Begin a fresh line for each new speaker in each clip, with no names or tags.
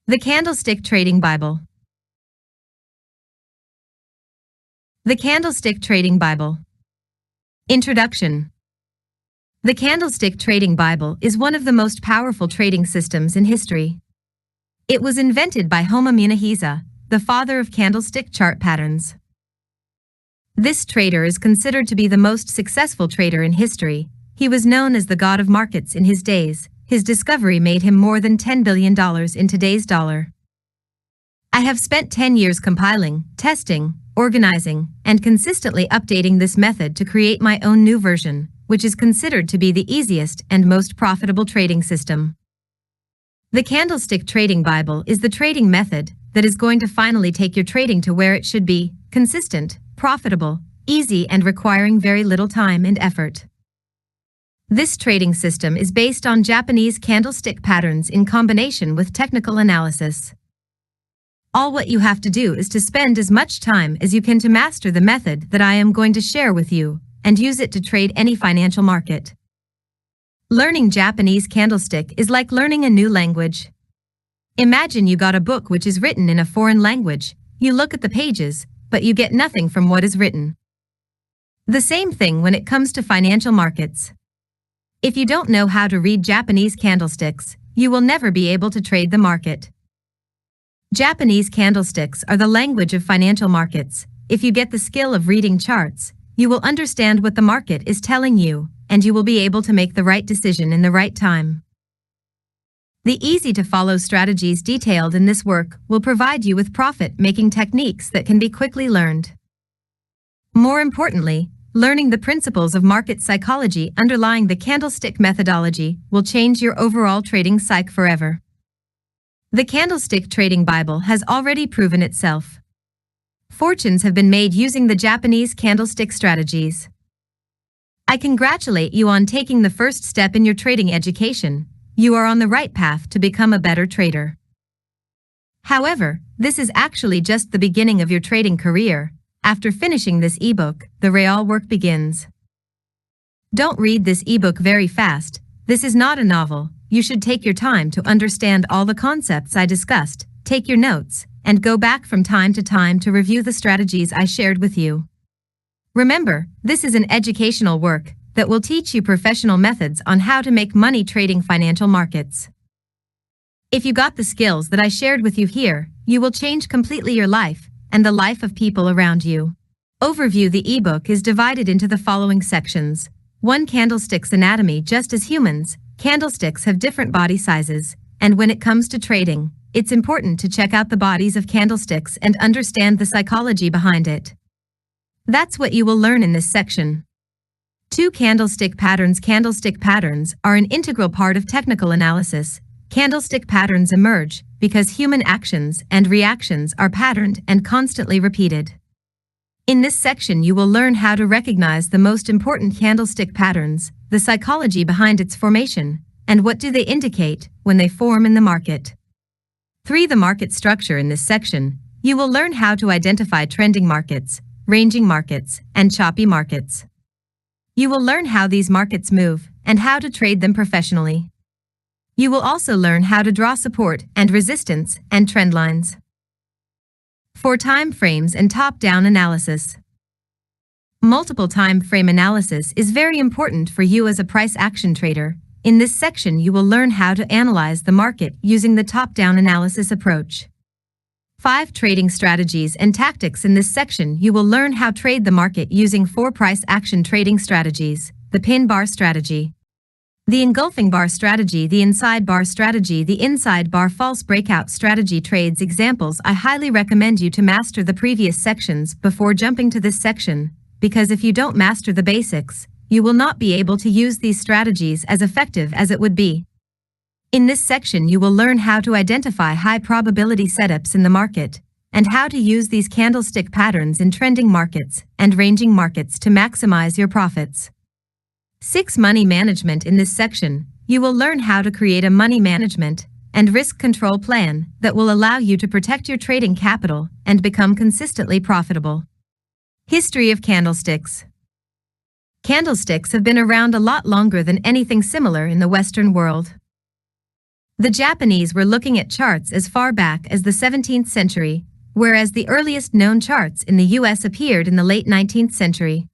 The Candlestick Trading Bible. The Candlestick Trading Bible. Introduction. The Candlestick Trading Bible is one of the most powerful trading systems in history. It was invented by Homo Munahisa, the father of candlestick chart patterns. This trader is considered to be the most successful trader in history. He was known as the god of markets in his days. His discovery made him more than $10 billion in today's dollar. I have spent 10 years compiling, testing, organizing, and consistently updating this method to create my own new version, which is considered to be the easiest and most profitable trading system. The Candlestick Trading Bible is the trading method that is going to finally take your trading to where it should be: consistent, profitable, easy, and requiring very little time and effort. This trading system is based on Japanese candlestick patterns in combination with technical analysis. All what you have to do is to spend as much time as you can to master the method that I am going to share with you, and use it to trade any financial market. Learning Japanese candlestick is like learning a new language. Imagine you got a book which is written in a foreign language. You look at the pages, but you get nothing from what is written. The same thing when it comes to financial markets. If you don't know how to read Japanese candlesticks, you will never be able to trade the market. Japanese candlesticks are the language of financial markets. If you get the skill of reading charts, you will understand what the market is telling you, and you will be able to make the right decision in the right time. The easy-to-follow strategies detailed in this work will provide you with profit-making techniques that can be quickly learned. More importantly, learning the principles of market psychology underlying the candlestick methodology will change your overall trading psyche forever. The Candlestick Trading Bible has already proven itself. Fortunes have been made using the Japanese candlestick strategies. I congratulate you on taking the first step in your trading education. You are on the right path to become a better trader. However, this is actually just the beginning of your trading career. After finishing this ebook, the real work begins. Don't read this ebook very fast. This is not a novel. You should take your time to understand all the concepts I discussed, take your notes, and go back from time to time to review the strategies I shared with you. Remember, this is an educational work that will teach you professional methods on how to make money trading financial markets. If you got the skills that I shared with you here, you will change completely your life and the life of people around you. Overview. The ebook is divided into the following sections. 1. Candlesticks anatomy. Just as humans, candlesticks have different body sizes, and when it comes to trading, it's important to check out the bodies of candlesticks and understand the psychology behind it. That's what you will learn in this section. 2. Candlestick patterns. Candlestick patterns are an integral part of technical analysis. Candlestick patterns emerge because human actions and reactions are patterned and constantly repeated. In this section you will learn how to recognize the most important candlestick patterns, the psychology behind its formation, and what do they indicate when they form in the market. 3. The market structure. In this section, you will learn how to identify trending markets, ranging markets, and choppy markets. You will learn how these markets move and how to trade them professionally. You will also learn how to draw support and resistance and trend lines. 4. Time frames and top-down analysis. Multiple time frame analysis is very important for you as a price action trader. In this section you will learn how to analyze the market using the top-down analysis approach. 5. Trading strategies and tactics. In this section you will learn how to trade the market using 4 price action trading strategies: the pin bar strategy, the engulfing bar strategy, the inside bar strategy, the inside bar false breakout strategy. Trades examples. I highly recommend you to master the previous sections before jumping to this section, because if you don't master the basics, you will not be able to use these strategies as effective as it would be. In this section you will learn how to identify high probability setups in the market, and how to use these candlestick patterns in trending markets and ranging markets to maximize your profits. 6. Money management. In this section, you will learn how to create a money management and risk control plan that will allow you to protect your trading capital and become consistently profitable. History of candlesticks. Candlesticks have been around a lot longer than anything similar in the Western world. The Japanese were looking at charts as far back as the 17th century, whereas the earliest known charts in the US appeared in the late 19th century.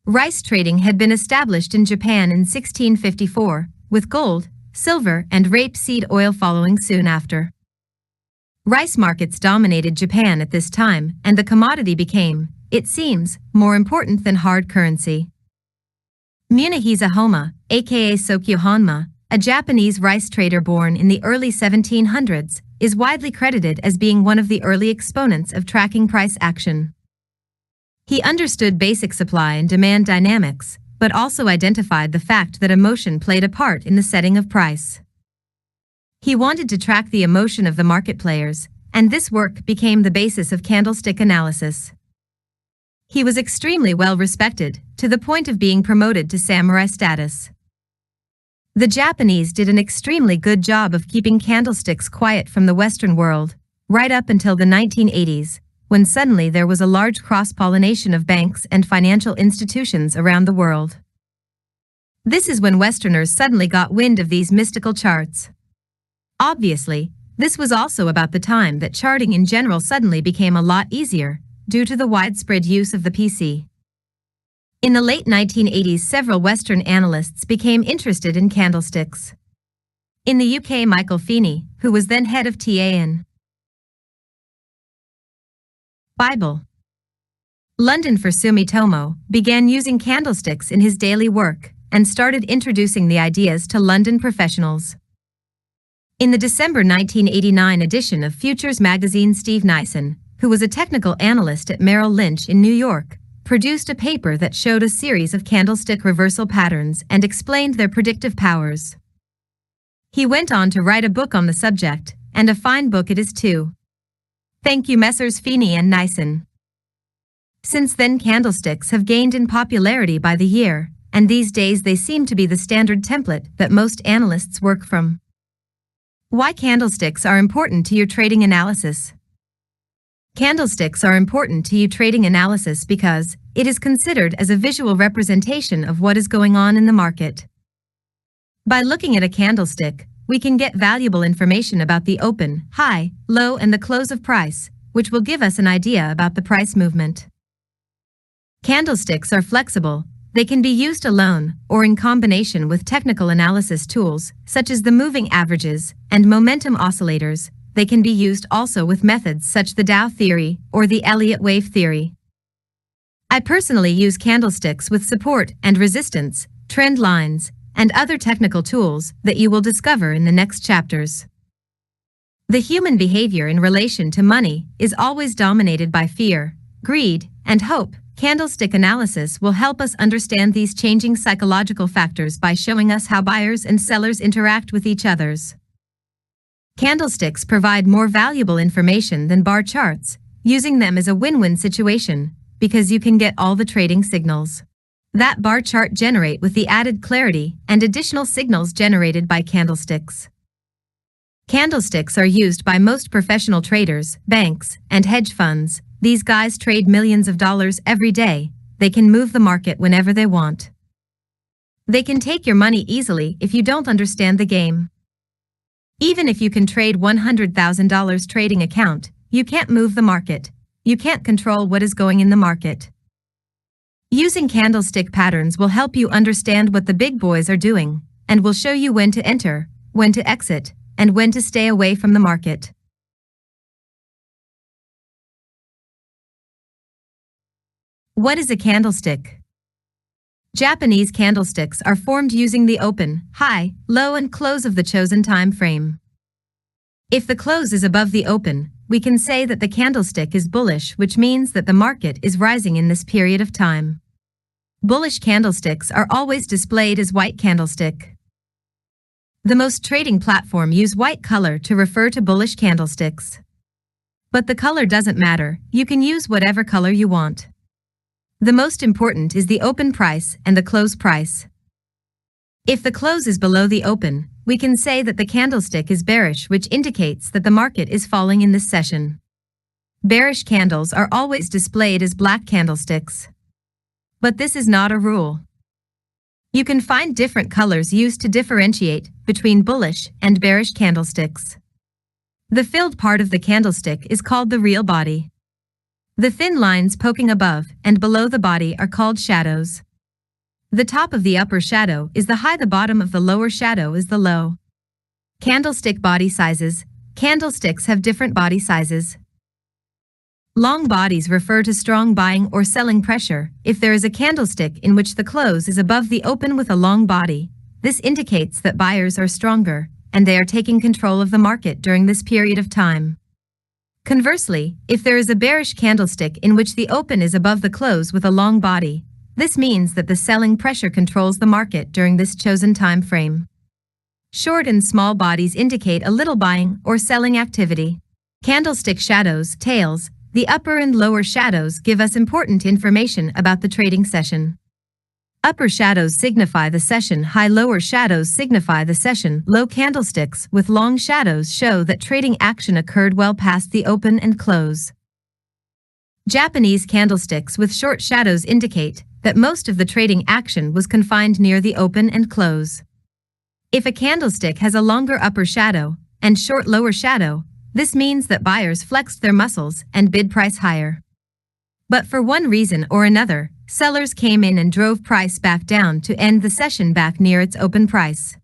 Rice trading had been established in Japan in 1654, with gold, silver, and rapeseed oil following soon after. Rice markets dominated Japan at this time, and the commodity became, it seems, more important than hard currency. Munehisa Homa, aka Sokyo Honma, a Japanese rice trader born in the early 1700s, is widely credited as being one of the early exponents of tracking price action. He understood basic supply and demand dynamics, but also identified the fact that emotion played a part in the setting of price. He wanted to track the emotion of the market players, and this work became the basis of candlestick analysis. He was extremely well respected, to the point of being promoted to samurai status. The Japanese did an extremely good job of keeping candlesticks quiet from the Western world, right up until the 1980s, when suddenly there was a large cross-pollination of banks and financial institutions around the world. This is when Westerners suddenly got wind of these mystical charts. Obviously, this was also about the time that charting in general suddenly became a lot easier, due to the widespread use of the PC. In the late 1980s, several Western analysts became interested in candlesticks. In the UK, Michael Feeney, who was then head of TAN Bible, London for Sumitomo, began using candlesticks in his daily work and started introducing the ideas to London professionals. In the December 1989 edition of Futures magazine, Steve Nyson, who was a technical analyst at Merrill Lynch in New York, produced a paper that showed a series of candlestick reversal patterns and explained their predictive powers. He went on to write a book on the subject, and a fine book it is too. Thank you, Messrs. Feeney and Nyson. Since then, candlesticks have gained in popularity by the year, and these days they seem to be the standard template that most analysts work from. Why candlesticks are important to your trading analysis? Candlesticks are important to your trading analysis because it is considered as a visual representation of what is going on in the market. By looking at a candlestick, we can get valuable information about the open, high, low, and the close of price, which will give us an idea about the price movement. Candlesticks are flexible. They can be used alone or in combination with technical analysis tools, such as the moving averages and momentum oscillators. They can be used also with methods such as the Dow theory or the Elliott wave theory. I personally use candlesticks with support and resistance, trend lines, and other technical tools that you will discover in the next chapters. The human behavior in relation to money is always dominated by fear, greed, and hope. Candlestick analysis will help us understand these changing psychological factors by showing us how buyers and sellers interact with each other. Candlesticks provide more valuable information than bar charts. Using them is a win-win situation, because you can get all the trading signals that bar chart generate with the added clarity and additional signals generated by candlesticks. Candlesticks are used by most professional traders, banks, and hedge funds. These guys trade millions of dollars every day. They can move the market whenever they want. They can take your money easily if you don't understand the game. Even if you can trade $100,000 trading account, you can't move the market. You can't control what is going in the market. Using candlestick patterns will help you understand what the big boys are doing, and will show you when to enter, when to exit, and when to stay away from the market. What is a candlestick? Japanese candlesticks are formed using the open, high, low, and close of the chosen time frame. If the close is above the open, we can say that the candlestick is bullish, which means that the market is rising in this period of time. Bullish candlesticks are always displayed as white candlestick. The most trading platform use white color to refer to bullish candlesticks. But the color doesn't matter, you can use whatever color you want. The most important is the open price and the close price. If the close is below the open, we can say that the candlestick is bearish, which indicates that the market is falling in this session. Bearish candles are always displayed as black candlesticks. But this is not a rule. You can find different colors used to differentiate between bullish and bearish candlesticks. The filled part of the candlestick is called the real body. The thin lines poking above and below the body are called shadows. The top of the upper shadow is the high, the bottom of the lower shadow is the low. Candlestick body sizes. Candlesticks have different body sizes. Long bodies refer to strong buying or selling pressure. If there is a candlestick in which the close is above the open with a long body, this indicates that buyers are stronger, and they are taking control of the market during this period of time. Conversely, if there is a bearish candlestick in which the open is above the close with a long body, this means that the selling pressure controls the market during this chosen time frame. Short and small bodies indicate a little buying or selling activity. Candlestick shadows, tails. The upper and lower shadows give us important information about the trading session. Upper shadows signify the session high, lower shadows signify the session low. Candlesticks with long shadows show that trading action occurred well past the open and close. Japanese candlesticks with short shadows indicate that most of the trading action was confined near the open and close. If a candlestick has a longer upper shadow and short lower shadow, this means that buyers flexed their muscles and bid price higher. But for one reason or another, sellers came in and drove price back down to end the session back near its open price.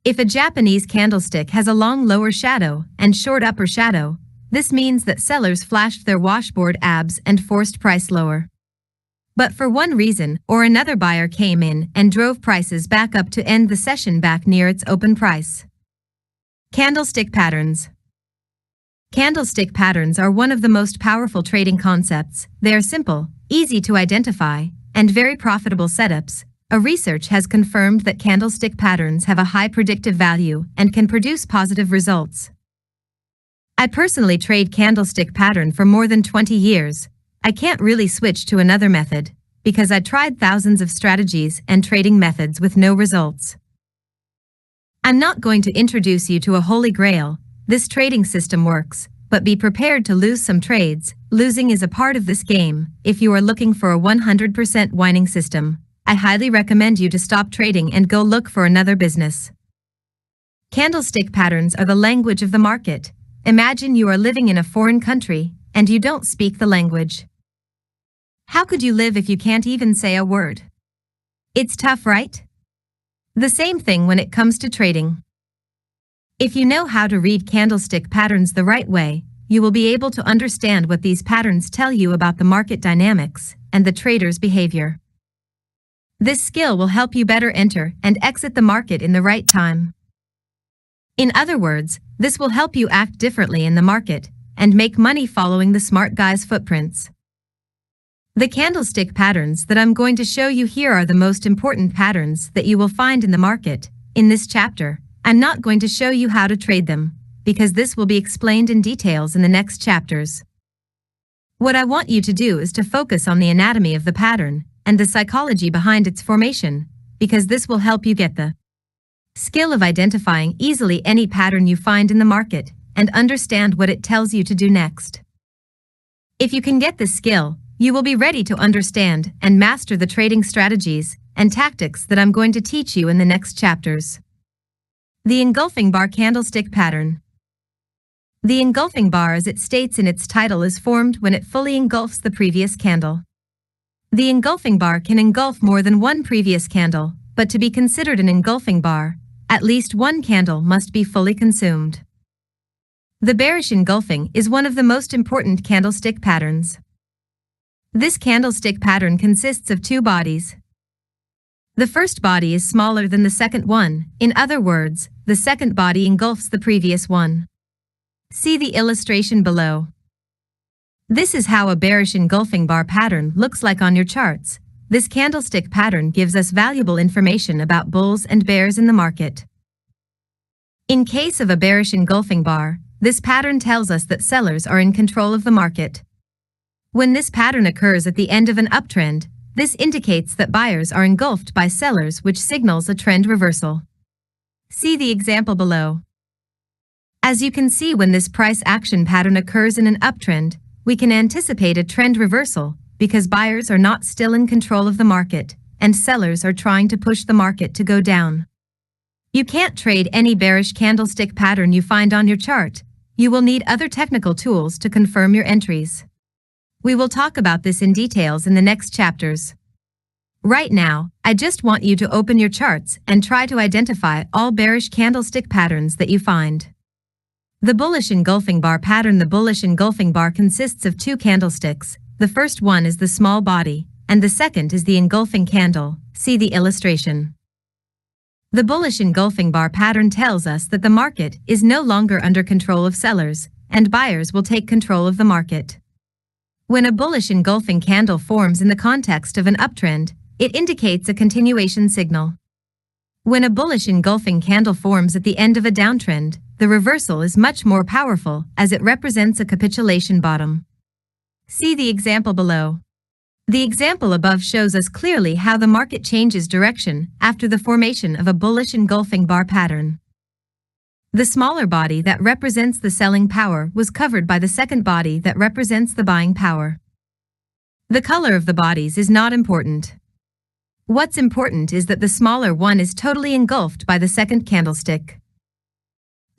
If a Japanese candlestick has a long lower shadow and short upper shadow, this means that sellers flashed their washboard abs and forced price lower. But for one reason or another, buyer came in and drove prices back up to end the session back near its open price. Candlestick patterns. Candlestick patterns are one of the most powerful trading concepts. They are simple, easy to identify, and very profitable setups. A research has confirmed that candlestick patterns have a high predictive value and can produce positive results. I personally trade candlestick pattern for more than 20 years. I can't really switch to another method because I tried thousands of strategies and trading methods with no results. I'm not going to introduce you to a holy grail. This trading system works, but be prepared to lose some trades. Losing is a part of this game. If you are looking for a 100% winning system, I highly recommend you to stop trading and go look for another business. Candlestick patterns are the language of the market. Imagine you are living in a foreign country and you don't speak the language. How could you live if you can't even say a word? It's tough, right? The same thing when it comes to trading. If you know how to read candlestick patterns the right way, you will be able to understand what these patterns tell you about the market dynamics and the trader's behavior. This skill will help you better enter and exit the market in the right time. In other words, this will help you act differently in the market and make money following the smart guy's footprints. The candlestick patterns that I'm going to show you here are the most important patterns that you will find in the market. In this chapter, I'm not going to show you how to trade them, because this will be explained in details in the next chapters. What I want you to do is to focus on the anatomy of the pattern and the psychology behind its formation, because this will help you get the skill of identifying easily any pattern you find in the market and understand what it tells you to do next. If you can get this skill, you will be ready to understand and master the trading strategies and tactics that I'm going to teach you in the next chapters. The engulfing bar candlestick pattern. The engulfing bar, as it states in its title, is formed when it fully engulfs the previous candle. The engulfing bar can engulf more than one previous candle, but to be considered an engulfing bar, at least one candle must be fully consumed. The bearish engulfing is one of the most important candlestick patterns. This candlestick pattern consists of two bodies. The first body is smaller than the second one. In other words, the second body engulfs the previous one. See the illustration below. This is how a bearish engulfing bar pattern looks like on your charts. This candlestick pattern gives us valuable information about bulls and bears in the market. In case of a bearish engulfing bar, this pattern tells us that sellers are in control of the market. When this pattern occurs at the end of an uptrend, this indicates that buyers are engulfed by sellers, which signals a trend reversal. See the example below. As you can see, when this price action pattern occurs in an uptrend, we can anticipate a trend reversal because buyers are not still in control of the market. and sellers are trying to push the market to go down. You can't trade any bearish candlestick pattern you find on your chart. You will need other technical tools to confirm your entries. We will talk about this in details in the next chapters. Right now, I just want you to open your charts and try to identify all bearish candlestick patterns that you find. The bullish engulfing bar pattern. The bullish engulfing bar consists of two candlesticks. The first one is the small body, and the second is the engulfing candle. See the illustration. The bullish engulfing bar pattern tells us that the market is no longer under control of sellers, and buyers will take control of the market. When a bullish engulfing candle forms in the context of an uptrend, it indicates a continuation signal. When a bullish engulfing candle forms at the end of a downtrend, the reversal is much more powerful as it represents a capitulation bottom. See the example below. The example above shows us clearly how the market changes direction after the formation of a bullish engulfing bar pattern. The smaller body that represents the selling power was covered by the second body that represents the buying power. The color of the bodies is not important. What's important is that the smaller one is totally engulfed by the second candlestick.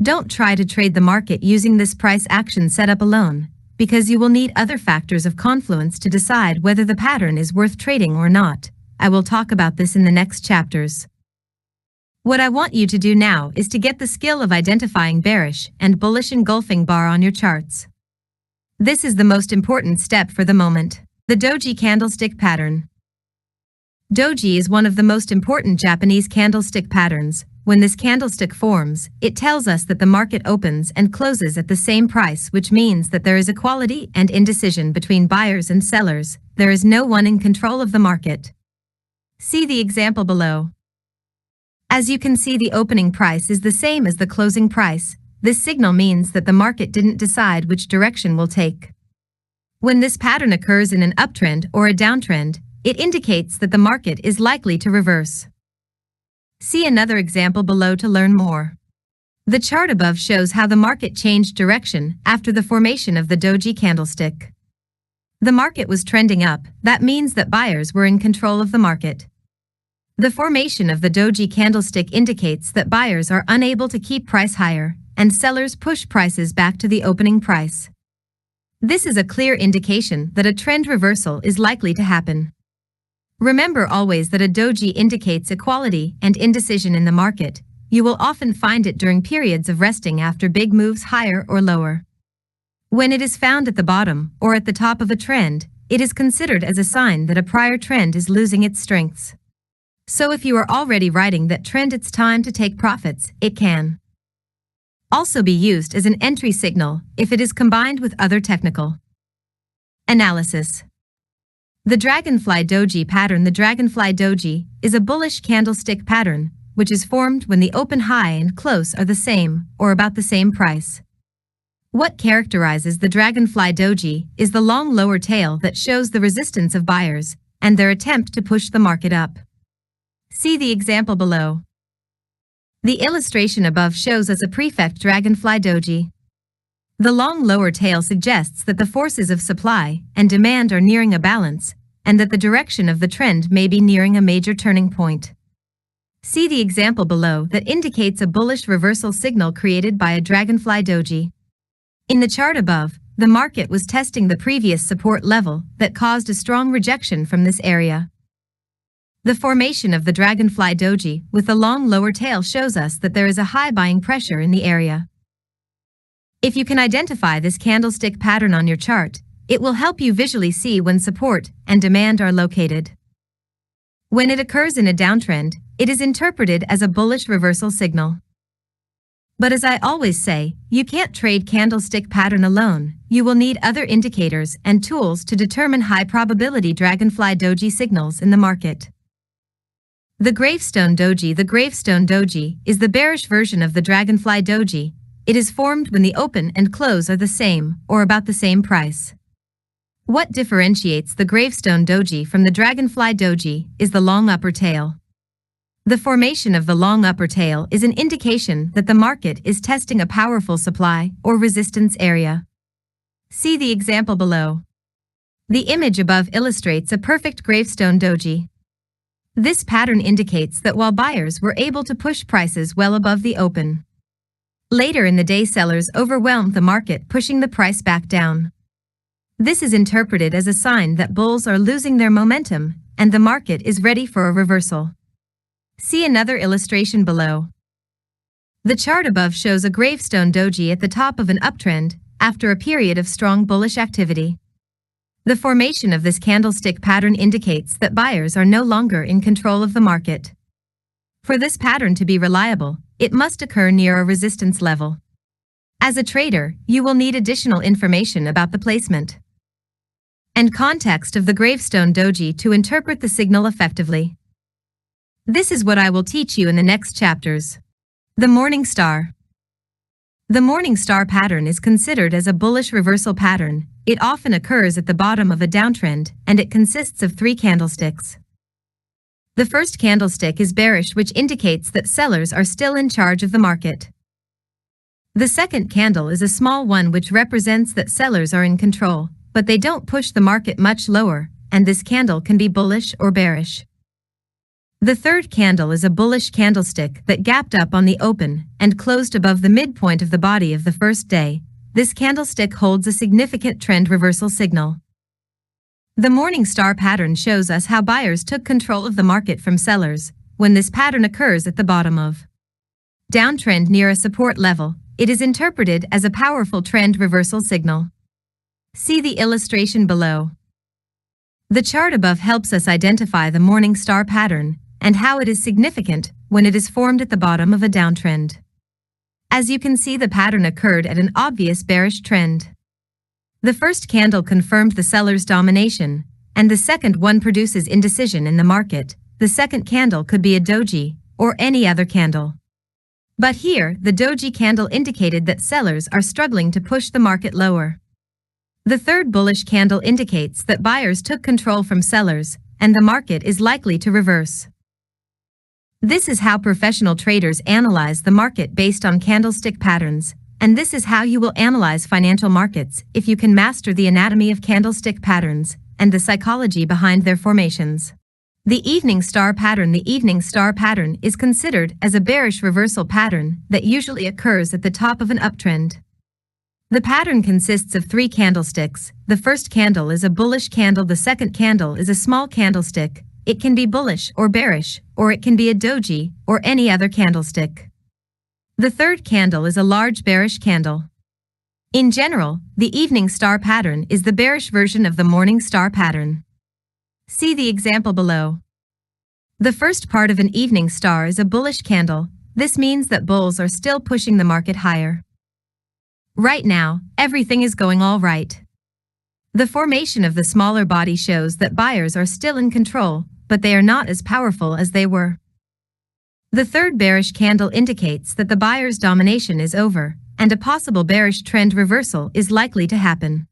Don't try to trade the market using this price action setup alone, because you will need other factors of confluence to decide whether the pattern is worth trading or not. I will talk about this in the next chapters. What I want you to do now is to get the skill of identifying bearish and bullish engulfing bar on your charts. This is the most important step for the moment. The doji candlestick pattern. Doji is one of the most important Japanese candlestick patterns. When this candlestick forms, it tells us that the market opens and closes at the same price, which means that there is equality and indecision between buyers and sellers. There is no one in control of the market. See the example below. As you can see, the opening price is the same as the closing price. This signal means that the market didn't decide which direction will take. When this pattern occurs in an uptrend or a downtrend, it indicates that the market is likely to reverse. See another example below to learn more. The chart above shows how the market changed direction after the formation of the doji candlestick. The market was trending up. That means that buyers were in control of the market. The formation of the doji candlestick indicates that buyers are unable to keep price higher, and sellers push prices back to the opening price. This is a clear indication that a trend reversal is likely to happen. Remember always that a doji indicates equality and indecision in the market. You will often find it during periods of resting after big moves higher or lower. When it is found at the bottom or at the top of a trend, it is considered as a sign that a prior trend is losing its strengths. So if you are already riding that trend, it's time to take profits. It can also be used as an entry signal if it is combined with other technical analysis. The Dragonfly Doji pattern. The Dragonfly Doji is a bullish candlestick pattern, which is formed when the open high and close are the same or about the same price. What characterizes the Dragonfly Doji is the long lower tail that shows the resistance of buyers and their attempt to push the market up. See the example below. The illustration above shows us a perfect Dragonfly Doji. The long lower tail suggests that the forces of supply and demand are nearing a balance, and that the direction of the trend may be nearing a major turning point. See the example below that indicates a bullish reversal signal created by a Dragonfly Doji. In the chart above, the market was testing the previous support level that caused a strong rejection from this area. The formation of the Dragonfly Doji with the long lower tail shows us that there is a high buying pressure in the area. If you can identify this candlestick pattern on your chart, it will help you visually see when support and demand are located. When it occurs in a downtrend, it is interpreted as a bullish reversal signal. But as I always say, you can't trade candlestick pattern alone. You will need other indicators and tools to determine high probability Dragonfly Doji signals in the market. The Gravestone Doji. The Gravestone Doji is the bearish version of the Dragonfly Doji. It is formed when the open and close are the same or about the same price. What differentiates the Gravestone Doji from the Dragonfly Doji is the long upper tail. The formation of the long upper tail is an indication that the market is testing a powerful supply or resistance area. See the example below. The image above illustrates a perfect Gravestone Doji. This pattern indicates that while buyers were able to push prices well above the open, later in the day sellers overwhelmed the market, pushing the price back down. This is interpreted as a sign that bulls are losing their momentum and the market is ready for a reversal. See another illustration below. The chart above shows a gravestone doji at the top of an uptrend after a period of strong bullish activity. The formation of this candlestick pattern indicates that buyers are no longer in control of the market. For this pattern to be reliable, it must occur near a resistance level. As a trader, you will need additional information about the placement and context of the gravestone doji to interpret the signal effectively. This is what I will teach you in the next chapters. The morning star. The morning star pattern is considered as a bullish reversal pattern. It often occurs at the bottom of a downtrend, and it consists of 3 candlesticks. The first candlestick is bearish, which indicates that sellers are still in charge of the market. The second candle is a small one, which represents that sellers are in control, but they don't push the market much lower, and this candle can be bullish or bearish. The third candle is a bullish candlestick that gapped up on the open and closed above the midpoint of the body of the first day. This candlestick holds a significant trend reversal signal. The morning star pattern shows us how buyers took control of the market from sellers. When this pattern occurs at the bottom of downtrend near a support level, it is interpreted as a powerful trend reversal signal. See the illustration below. The chart above helps us identify the morning star pattern and how it is significant when it is formed at the bottom of a downtrend. As you can see, the pattern occurred at an obvious bearish trend. The first candle confirmed the seller's domination, and the second one produces indecision in the market. The second candle could be a doji or any other candle. But here, the doji candle indicated that sellers are struggling to push the market lower. The third bullish candle indicates that buyers took control from sellers, and the market is likely to reverse. This is how professional traders analyze the market based on candlestick patterns, and this is how you will analyze financial markets if you can master the anatomy of candlestick patterns and the psychology behind their formations. The evening star pattern. The evening star pattern is considered as a bearish reversal pattern that usually occurs at the top of an uptrend. The pattern consists of 3 candlesticks. The first candle is a bullish candle. The second candle is a small candlestick. It can be bullish or bearish, or it can be a doji or any other candlestick. The third candle is a large bearish candle. In general, the evening star pattern is the bearish version of the morning star pattern. See the example below. The first part of an evening star is a bullish candle. This means that bulls are still pushing the market higher. Right now, everything is going all right. The formation of the smaller body shows that buyers are still in control, but they are not as powerful as they were. The third bearish candle indicates that the buyer's domination is over, and a possible bearish trend reversal is likely to happen.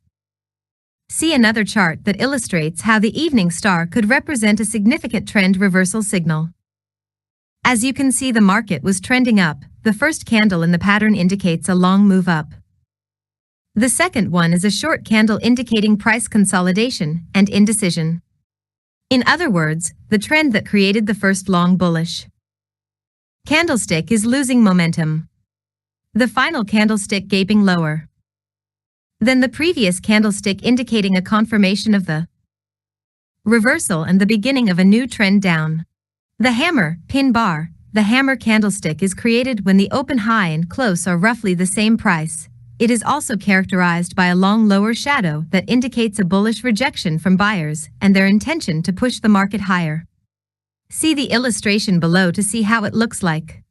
See another chart that illustrates how the evening star could represent a significant trend reversal signal. As you can see, the market was trending up. The first candle in the pattern indicates a long move up. The second one is a short candle indicating price consolidation and indecision. In other words, the trend that created the first long bullish candlestick is losing momentum. The final candlestick gaping lower than the previous candlestick, indicating a confirmation of the reversal and the beginning of a new trend down. The hammer, pin bar. The hammer candlestick is created when the open high and close are roughly the same price. It is also characterized by a long lower shadow that indicates a bullish rejection from buyers and their intention to push the market higher. See the illustration below to see how it looks like.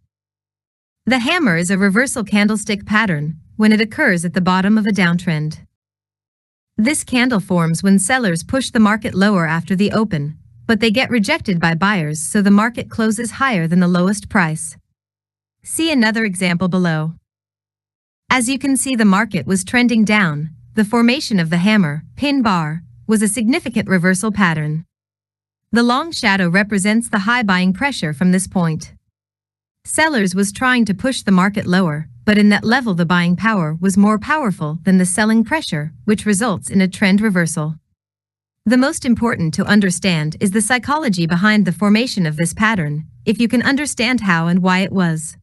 The hammer is a reversal candlestick pattern when it occurs at the bottom of a downtrend. This candle forms when sellers push the market lower after the open, but they get rejected by buyers, so the market closes higher than the lowest price. See another example below. As you can see, the market was trending down. The formation of the hammer, pin bar, was a significant reversal pattern. The long shadow represents the high buying pressure from this point. Sellers was trying to push the market lower, but in that level the buying power was more powerful than the selling pressure, which results in a trend reversal. The most important to understand is the psychology behind the formation of this pattern. If you can understand how and why it was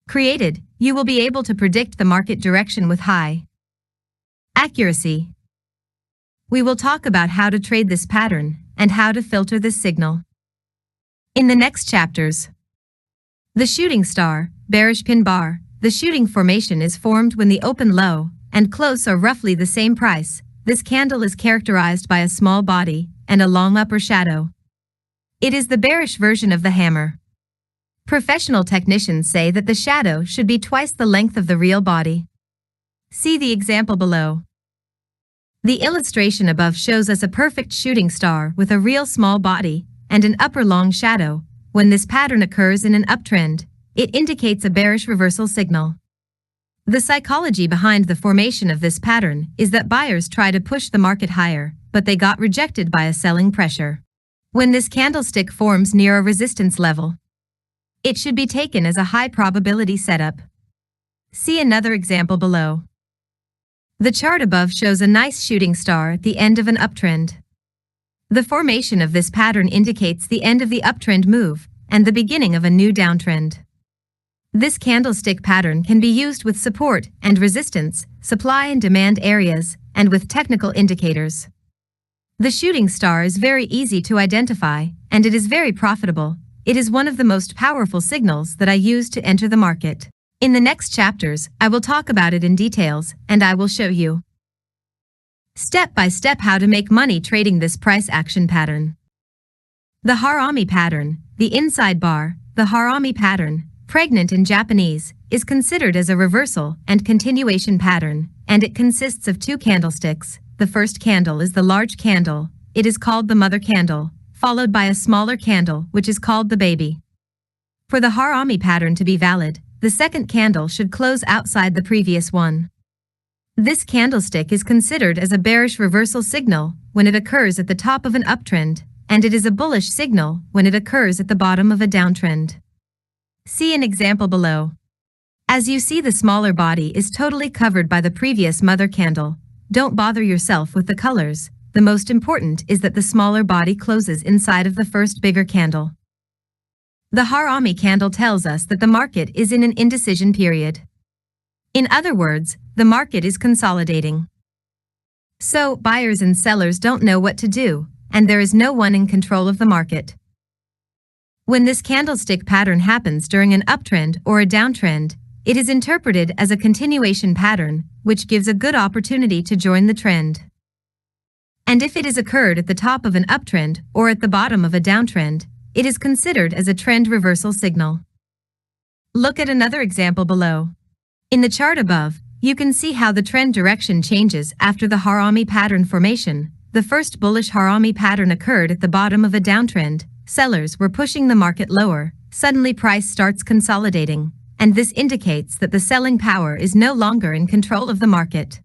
created, you will be able to predict the market direction with high accuracy. We will talk about how to trade this pattern and how to filter this signal in the next chapters. The shooting star, bearish pin bar. The shooting formation is formed when the open low and close are roughly the same price. This candle is characterized by a small body and a long upper shadow. It is the bearish version of the hammer. Professional technicians say that the shadow should be twice the length of the real body. See the example below. The illustration above shows us a perfect shooting star with a real small body and an upper long shadow. When this pattern occurs in an uptrend, it indicates a bearish reversal signal. The psychology behind the formation of this pattern is that buyers try to push the market higher, but they got rejected by a selling pressure. When this candlestick forms near a resistance level, it should be taken as a high probability setup. See another example below. The chart above shows a nice shooting star at the end of an uptrend. The formation of this pattern indicates the end of the uptrend move and the beginning of a new downtrend. This candlestick pattern can be used with support and resistance, supply and demand areas, and with technical indicators. The shooting star is very easy to identify, and it is very profitable. It is one of the most powerful signals that I use to enter the market. In the next chapters, I will talk about it in details, and I will show you step by step how to make money trading this price action pattern. The Harami pattern, the inside bar, the Harami pattern, pregnant in Japanese, is considered as a reversal and continuation pattern, and it consists of two candlesticks. The first candle is the large candle. It is called the mother candle, followed by a smaller candle which is called the baby. For the Harami pattern to be valid, the second candle should close outside the previous one. This candlestick is considered as a bearish reversal signal when it occurs at the top of an uptrend, and it is a bullish signal when it occurs at the bottom of a downtrend. See an example below. As you see, the smaller body is totally covered by the previous mother candle. Don't bother yourself with the colors. The most important is that the smaller body closes inside of the first bigger candle. The Harami candle tells us that the market is in an indecision period. In other words, the market is consolidating. So, buyers and sellers don't know what to do, and there is no one in control of the market. When this candlestick pattern happens during an uptrend or a downtrend, it is interpreted as a continuation pattern, which gives a good opportunity to join the trend. And if it has occurred at the top of an uptrend or at the bottom of a downtrend, it is considered as a trend reversal signal. Look at another example below. In the chart above, you can see how the trend direction changes after the Harami pattern formation. The first bullish Harami pattern occurred at the bottom of a downtrend. Sellers were pushing the market lower. Suddenly price starts consolidating, and this indicates that the selling power is no longer in control of the market.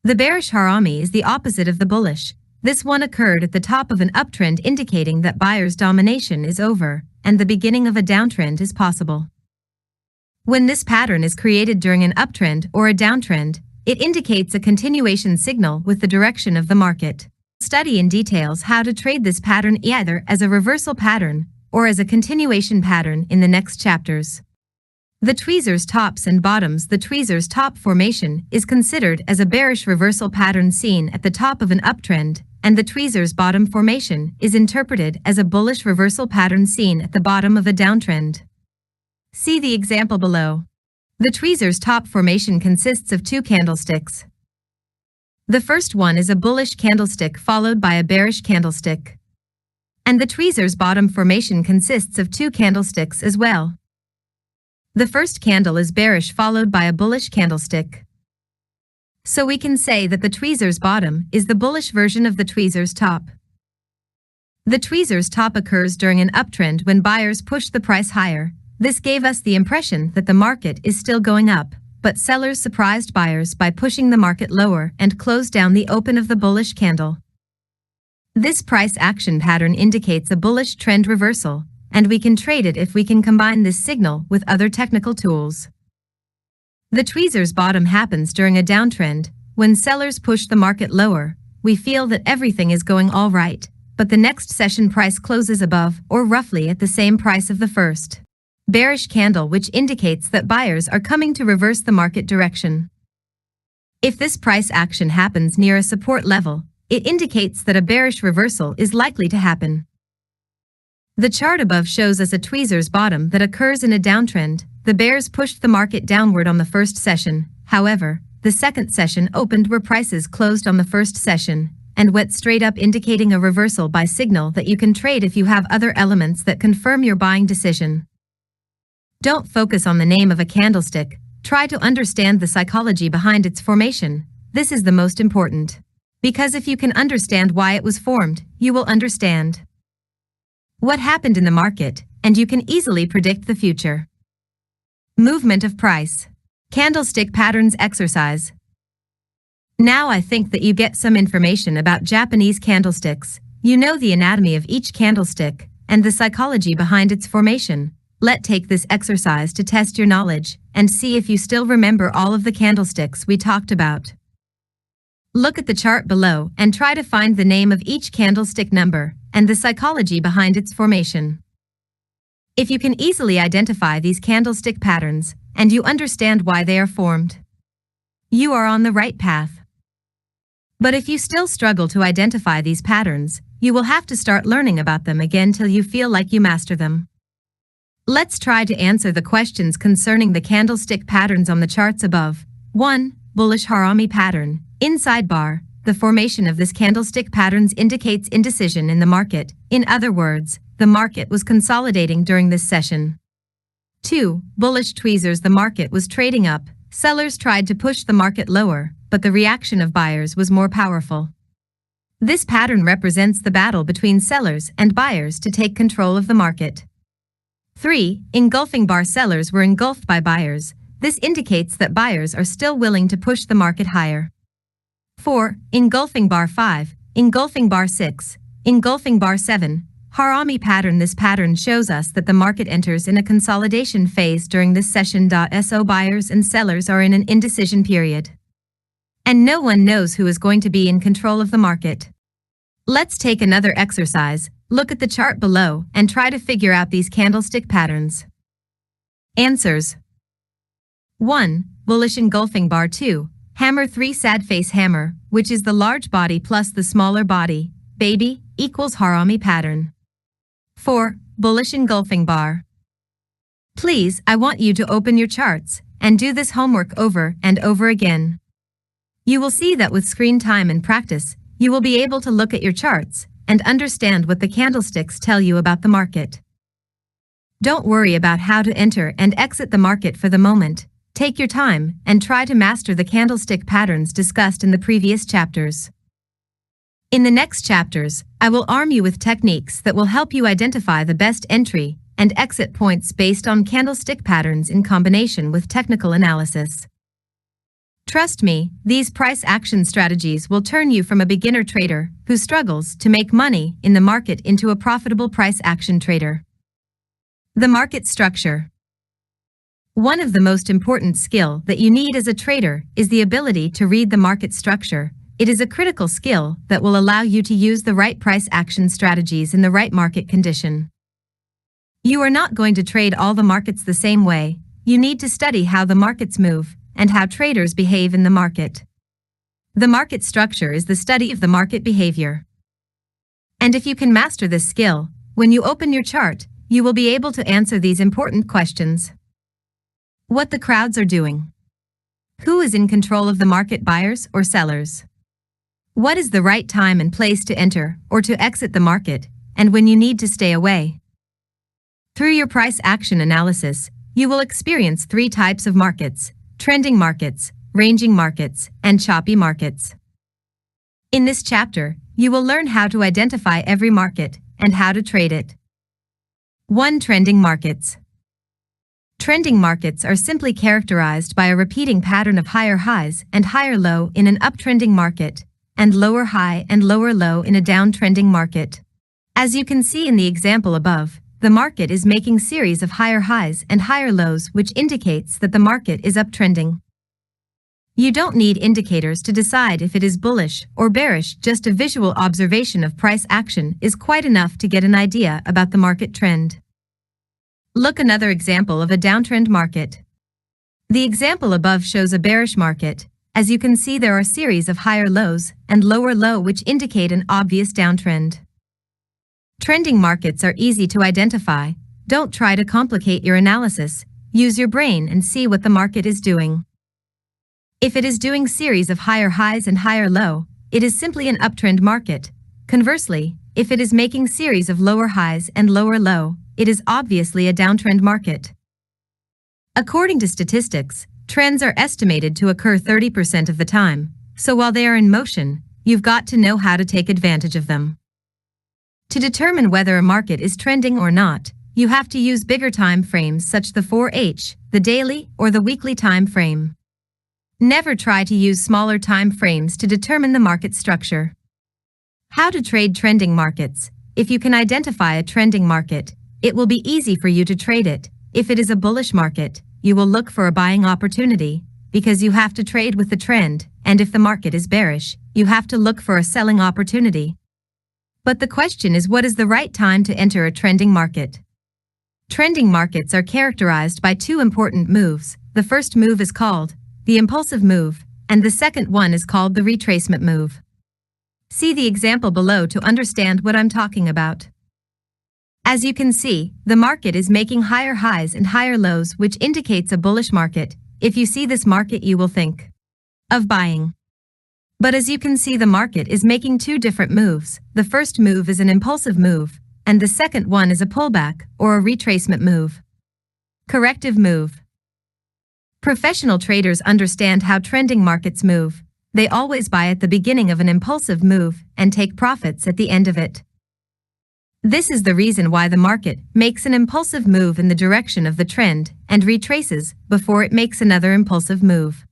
The bearish Harami is the opposite of the bullish. This one occurred at the top of an uptrend, indicating that buyers' domination is over and the beginning of a downtrend is possible. When this pattern is created during an uptrend or a downtrend, it indicates a continuation signal with the direction of the market. Study in details how to trade this pattern either as a reversal pattern or as a continuation pattern in the next chapters. The tweezers tops and bottoms. The tweezers top formation is considered as a bearish reversal pattern seen at the top of an uptrend, and the tweezers bottom formation is interpreted as a bullish reversal pattern seen at the bottom of a downtrend. See the example below. The tweezers top formation consists of two candlesticks. The first one is a bullish candlestick followed by a bearish candlestick. And the tweezers bottom formation consists of two candlesticks as well. The first candle is bearish followed by a bullish candlestick. So we can say that the tweezers bottom is the bullish version of the tweezers top. The tweezers top occurs during an uptrend when buyers push the price higher. This gave us the impression that the market is still going up, but sellers surprised buyers by pushing the market lower and closed down the open of the bullish candle. This price action pattern indicates a bullish trend reversal, and we can trade it if we can combine this signal with other technical tools. The tweezers bottom happens during a downtrend when sellers push the market lower we feel that everything is going all right, but the next session price closes above or roughly at the same price of the first bearish candle, which indicates that buyers are coming to reverse the market direction. If this price action happens near a support level, it indicates that a bearish reversal is likely to happen. The chart above shows us a tweezer's bottom that occurs in a downtrend. The bears pushed the market downward on the first session. However, the second session opened where prices closed on the first session and went straight up, indicating a reversal buy signal that you can trade if you have other elements that confirm your buying decision. Don't focus on the name of a candlestick. Try to understand the psychology behind its formation. This is the most important. Because if you can understand why it was formed, you will understand what happened in the market, and you can easily predict the future. Movement of price. Candlestick patterns exercise. Now I think that you get some information about Japanese candlesticks. You know the anatomy of each candlestick and the psychology behind its formation. Let's take this exercise to test your knowledge and see if you still remember all of the candlesticks we talked about. Look at the chart below and try to find the name of each candlestick number and the psychology behind its formation. If you can easily identify these candlestick patterns and you understand why they are formed, you are on the right path. But if you still struggle to identify these patterns, you will have to start learning about them again till you feel like you master them. Let's try to answer the questions concerning the candlestick patterns on the charts above. 1. Bullish Harami pattern. Inside bar, the formation of this candlestick patterns indicates indecision in the market. In other words, the market was consolidating during this session. 2. Bullish tweezers. The market was trading up. Sellers tried to push the market lower, but the reaction of buyers was more powerful. This pattern represents the battle between sellers and buyers to take control of the market. 3. Engulfing bar. Sellers were engulfed by buyers. This indicates that buyers are still willing to push the market higher. 4. Engulfing bar. 5. Engulfing bar. 6. Engulfing bar. 7. Harami pattern. This pattern shows us that the market enters in a consolidation phase during this session. So buyers and sellers are in an indecision period, and no one knows who is going to be in control of the market. Let's take another exercise. Look at the chart below and try to figure out these candlestick patterns. Answers. 1. Bullish engulfing bar. 2. Hammer. 3. Sad face hammer, which is the large body plus the smaller body, baby, equals Harami pattern. 4. Bullish engulfing bar. Please, I want you to open your charts and do this homework over and over again. You will see that with screen time and practice, you will be able to look at your charts and understand what the candlesticks tell you about the market. Don't worry about how to enter and exit the market for the moment. Take your time and try to master the candlestick patterns discussed in the previous chapters. In the next chapters, I will arm you with techniques that will help you identify the best entry and exit points based on candlestick patterns in combination with technical analysis. Trust me, these price action strategies will turn you from a beginner trader who struggles to make money in the market into a profitable price action trader. The market structure. One of the most important skill that you need as a trader is the ability to read the market structure. It is a critical skill that will allow you to use the right price action strategies in the right market condition. You are not going to trade all the markets the same way. You need to study how the markets move and how traders behave in the market. The market structure is the study of the market behavior. And if you can master this skill, when you open your chart, you will be able to answer these important questions. What the crowds are doing. Who is in control of the market, buyers or sellers? What is the right time and place to enter or to exit the market, and when you need to stay away? Through your price action analysis, you will experience 3 types of markets: trending markets, ranging markets, and choppy markets. In this chapter, you will learn how to identify every market and how to trade it. 1. Trending markets. Trending markets are simply characterized by a repeating pattern of higher highs and higher low in an uptrending market, and lower high and lower low in a downtrending market. As you can see in the example above, the market is making series of higher highs and higher lows, which indicates that the market is uptrending. You don't need indicators to decide if it is bullish or bearish, just a visual observation of price action is quite enough to get an idea about the market trend. Look, another example of a downtrend market. The example above shows a bearish market. As you can see, there are a series of higher lows and lower low which indicate an obvious downtrend. Trending markets are easy to identify. Don't try to complicate your analysis. Use your brain and see what the market is doing. If it is doing series of higher highs and higher low, it is simply an uptrend market. Conversely, if it is making series of lower highs and lower low, it is obviously a downtrend market. According to statistics, trends are estimated to occur 30% of the time, so while they are in motion, you've got to know how to take advantage of them. To determine whether a market is trending or not, you have to use bigger time frames such the 4H, the daily, or the weekly time frame. Never try to use smaller time frames to determine the market structure. How to trade trending markets. If you can identify a trending market, it will be easy for you to trade it. If it is a bullish market, you will look for a buying opportunity, because you have to trade with the trend, and if the market is bearish, you have to look for a selling opportunity. But the question is, what is the right time to enter a trending market? Trending markets are characterized by two important moves. The first move is called the impulsive move, and the second one is called the retracement move. See the example below to understand what I'm talking about. As you can see, the market is making higher highs and higher lows, which indicates a bullish market. If you see this market, you will think of buying. But as you can see, the market is making two different moves. The first move is an impulsive move, and the second one is a pullback or a retracement move. Corrective move. Professional traders understand how trending markets move. They always buy at the beginning of an impulsive move and take profits at the end of it. This is the reason why the market makes an impulsive move in the direction of the trend and retraces before it makes another impulsive move.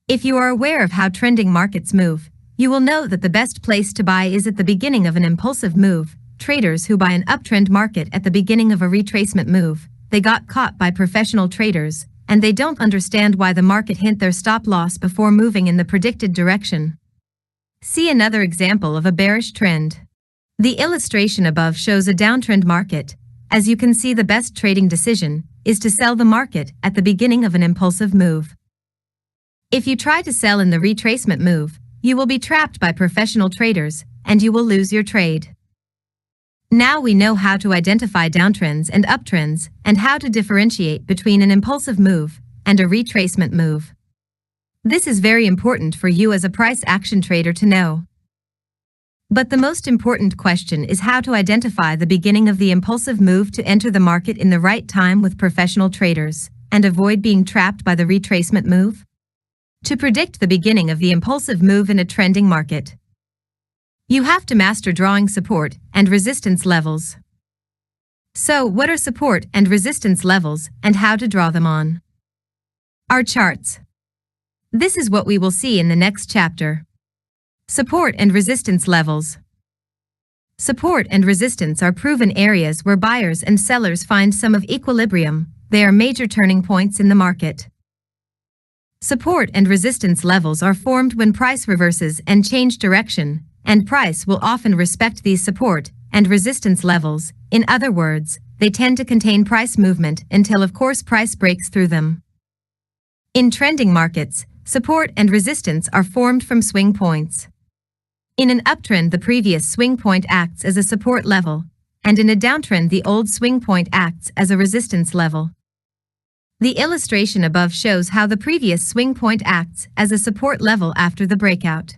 If you are aware of how trending markets move, you will know that the best place to buy is at the beginning of an impulsive move. Traders who buy an uptrend market at the beginning of a retracement move, they got caught by professional traders, and they don't understand why the market hit their stop loss before moving in the predicted direction. See another example of a bearish trend. The illustration above shows a downtrend market. As you can see, the best trading decision is to sell the market at the beginning of an impulsive move. If you try to sell in the retracement move, you will be trapped by professional traders, and you will lose your trade. Now we know how to identify downtrends and uptrends, and how to differentiate between an impulsive move and a retracement move. This is very important for you as a price action trader to know. But the most important question is how to identify the beginning of the impulsive move to enter the market in the right time with professional traders, and avoid being trapped by the retracement move. To predict the beginning of the impulsive move in a trending market, you have to master drawing support and resistance levels. So, what are support and resistance levels, and how to draw them on our charts? This is what we will see in the next chapter. Support and resistance levels. Support and resistance are proven areas where buyers and sellers find some of equilibrium. They are major turning points in the market. Support and resistance levels are formed when price reverses and change direction, and price will often respect these support and resistance levels. In other words, they tend to contain price movement until, of course, price breaks through them. In trending markets, support and resistance are formed from swing points. In an uptrend, the previous swing point acts as a support level, and in a downtrend, the old swing point acts as a resistance level. The illustration above shows how the previous swing point acts as a support level after the breakout.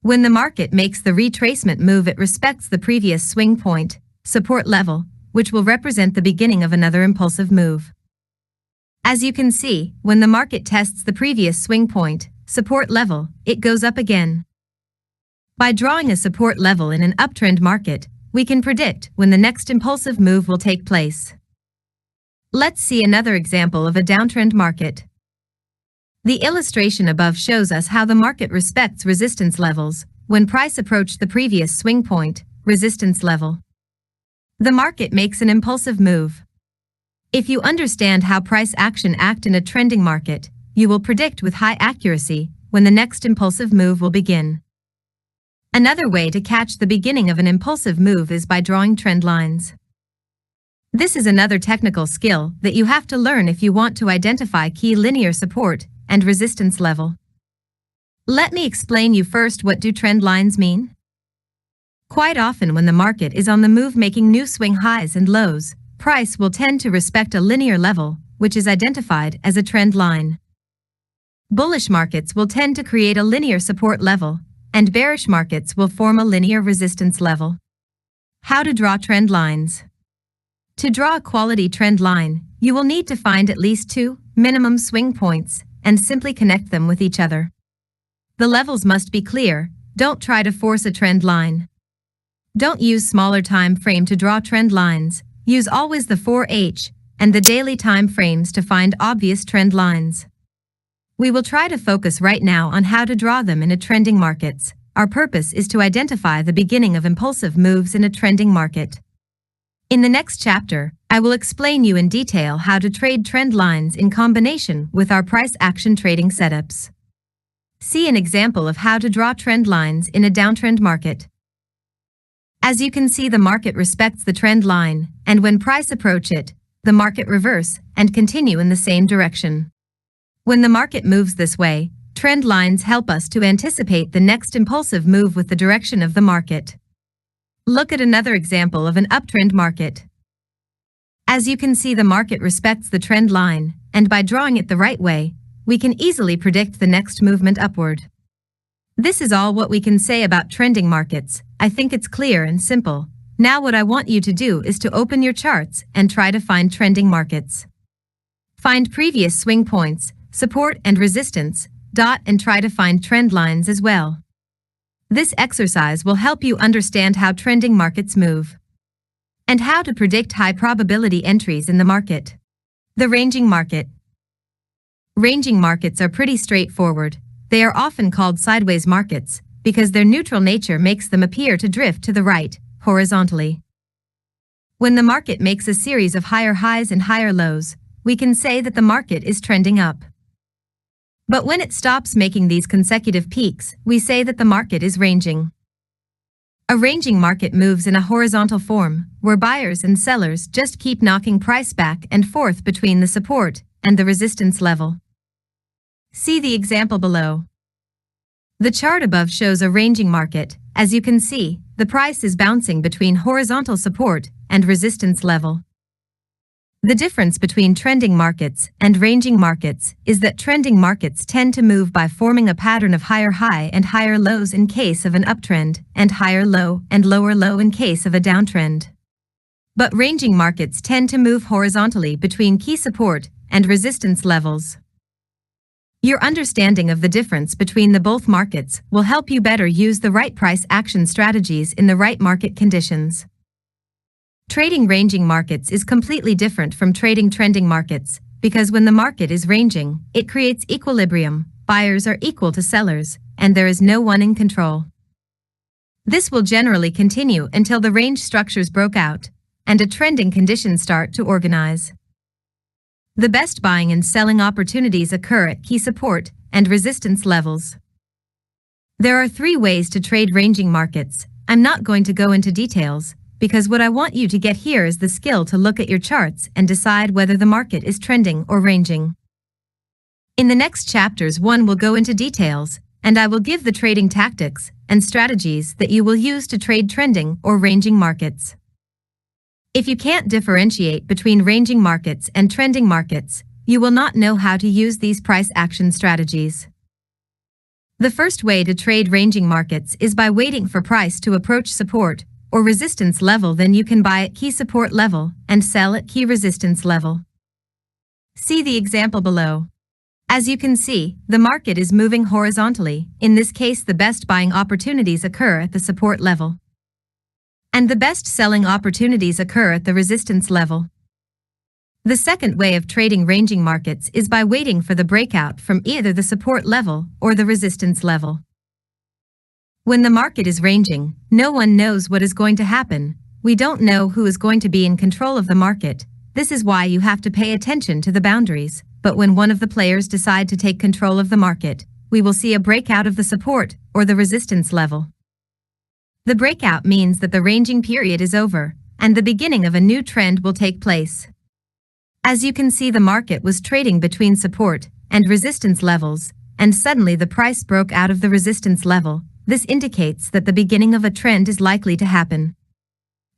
When the market makes the retracement move, it respects the previous swing point, support level, which will represent the beginning of another impulsive move. As you can see, when the market tests the previous swing point, support level, it goes up again. By drawing a support level in an uptrend market, we can predict when the next impulsive move will take place. Let's see another example of a downtrend market. The illustration above shows us how the market respects resistance levels when price approached the previous swing point, resistance level. The market makes an impulsive move. If you understand how price action acts in a trending market, you will predict with high accuracy when the next impulsive move will begin. Another way to catch the beginning of an impulsive move is by drawing trend lines. This is another technical skill that you have to learn if you want to identify key linear support and resistance level. Let me explain you first what do trend lines mean. Quite often when the market is on the move making new swing highs and lows, price will tend to respect a linear level, which is identified as a trend line. Bullish markets will tend to create a linear support level, and bearish markets will form a linear resistance level. How to draw trend lines. To draw a quality trend line, you will need to find at least 2 minimum swing points and simply connect them with each other. The levels must be clear. Don't try to force a trend line. Don't use smaller time frame to draw trend lines. Use always the 4H and the daily time frames to find obvious trend lines. We will try to focus right now on how to draw them in a trending markets. Our purpose is to identify the beginning of impulsive moves in a trending market. In the next chapter, I will explain you in detail how to trade trend lines in combination with our price action trading setups. See an example of how to draw trend lines in a downtrend market. As you can see, the market respects the trend line, and when price approach it, the market reverse and continue in the same direction. When the market moves this way, trend lines help us to anticipate the next impulsive move with the direction of the market. Look at another example of an uptrend market. As you can see, the market respects the trend line, and by drawing it the right way, we can easily predict the next movement upward. This is all what we can say about trending markets. I think it's clear and simple. Now what I want you to do is to open your charts and try to find trending markets. Find previous swing points, support and resistance, and try to find trend lines as well. This exercise will help you understand how trending markets move and how to predict high probability entries in the market. The ranging market. Ranging markets are pretty straightforward. They are often called sideways markets because their neutral nature makes them appear to drift to the right, horizontally. When the market makes a series of higher highs and higher lows, we can say that the market is trending up. But when it stops making these consecutive peaks, we say that the market is ranging. A ranging market moves in a horizontal form, where buyers and sellers just keep knocking price back and forth between the support and the resistance level. See the example below. The chart above shows a ranging market. As you can see, the price is bouncing between horizontal support and resistance level. The difference between trending markets and ranging markets is that trending markets tend to move by forming a pattern of higher high and higher lows in case of an uptrend, and higher low and lower low in case of a downtrend. But ranging markets tend to move horizontally between key support and resistance levels. Your understanding of the difference between the both markets will help you better use the right price action strategies in the right market conditions. Trading ranging markets is completely different from trading trending markets, because when the market is ranging, it creates equilibrium, buyers are equal to sellers, and there is no one in control. This will generally continue until the range structures broke out, and a trending condition start to organize. The best buying and selling opportunities occur at key support and resistance levels. There are 3 ways to trade ranging markets. I'm not going to go into details, because what I want you to get here is the skill to look at your charts and decide whether the market is trending or ranging. In the next chapters, one will go into details, and I will give the trading tactics and strategies that you will use to trade trending or ranging markets. If you can't differentiate between ranging markets and trending markets, you will not know how to use these price action strategies. The first way to trade ranging markets is by waiting for price to approach support or resistance level, then you can buy at key support level and sell at key resistance level. See the example below. As you can see, the market is moving horizontally. In this case, the best buying opportunities occur at the support level, and the best selling opportunities occur at the resistance level. The second way of trading ranging markets is by waiting for the breakout from either the support level or the resistance level. When the market is ranging, no one knows what is going to happen. We don't know who is going to be in control of the market. This is why you have to pay attention to the boundaries. but when one of the players decide to take control of the market, we will see a breakout of the support or the resistance level. The breakout means that the ranging period is over, and the beginning of a new trend will take place. As you can see, the market was trading between support and resistance levels, and suddenly the price broke out of the resistance level. This indicates that the beginning of a trend is likely to happen.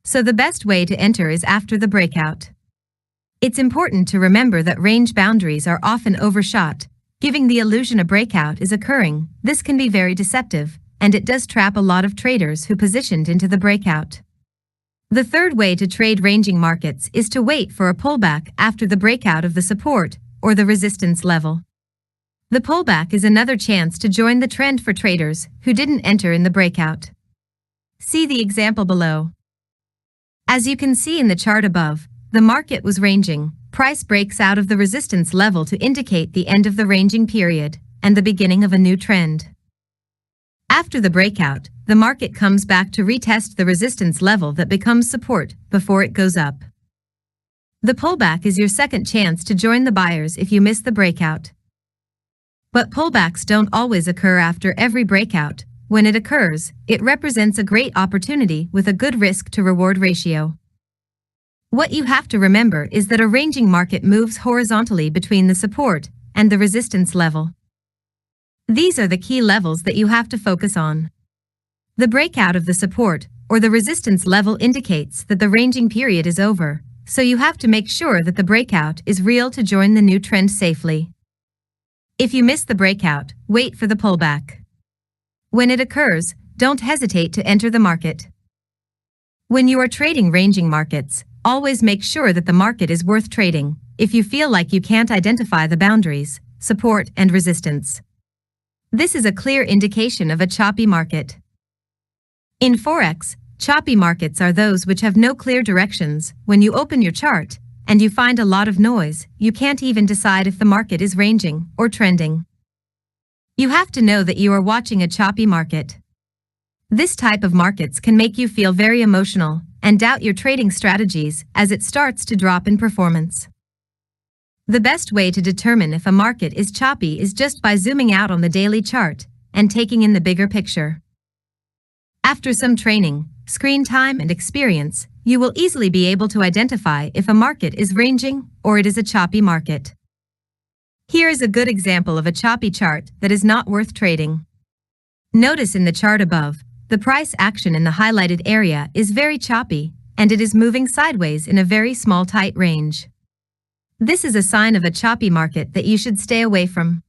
So the best way to enter is after the breakout. It's important to remember that range boundaries are often overshot, giving the illusion a breakout is occurring. This can be very deceptive, and it does trap a lot of traders who positioned into the breakout. The third way to trade ranging markets is to wait for a pullback after the breakout of the support or the resistance level. The pullback is another chance to join the trend for traders who didn't enter in the breakout. See the example below. As you can see in the chart above, the market was ranging. Price breaks out of the resistance level to indicate the end of the ranging period and the beginning of a new trend. After the breakout, the market comes back to retest the resistance level that becomes support before it goes up. The pullback is your second chance to join the buyers if you miss the breakout. But pullbacks don't always occur after every breakout. When it occurs, it represents a great opportunity with a good risk-to-reward ratio. What you have to remember is that a ranging market moves horizontally between the support and the resistance level. These are the key levels that you have to focus on. The breakout of the support or the resistance level indicates that the ranging period is over, so you have to make sure that the breakout is real to join the new trend safely. If you miss the breakout, wait for the pullback. When it occurs, don't hesitate to enter the market. When you are trading ranging markets, always make sure that the market is worth trading. If you feel like you can't identify the boundaries, support and resistance, this is a clear indication of a choppy market. In Forex, choppy markets are those which have no clear directions. When you open your chart and you find a lot of noise, you can't even decide if the market is ranging or trending. You have to know that you are watching a choppy market. This type of markets can make you feel very emotional and doubt your trading strategies as it starts to drop in performance. The best way to determine if a market is choppy is just by zooming out on the daily chart and taking in the bigger picture. After some training, screen time and experience, you will easily be able to identify if a market is ranging or it is a choppy market. Here is a good example of a choppy chart that is not worth trading. Notice in the chart above, the price action in the highlighted area is very choppy, and it is moving sideways in a very small tight range. This is a sign of a choppy market that you should stay away from.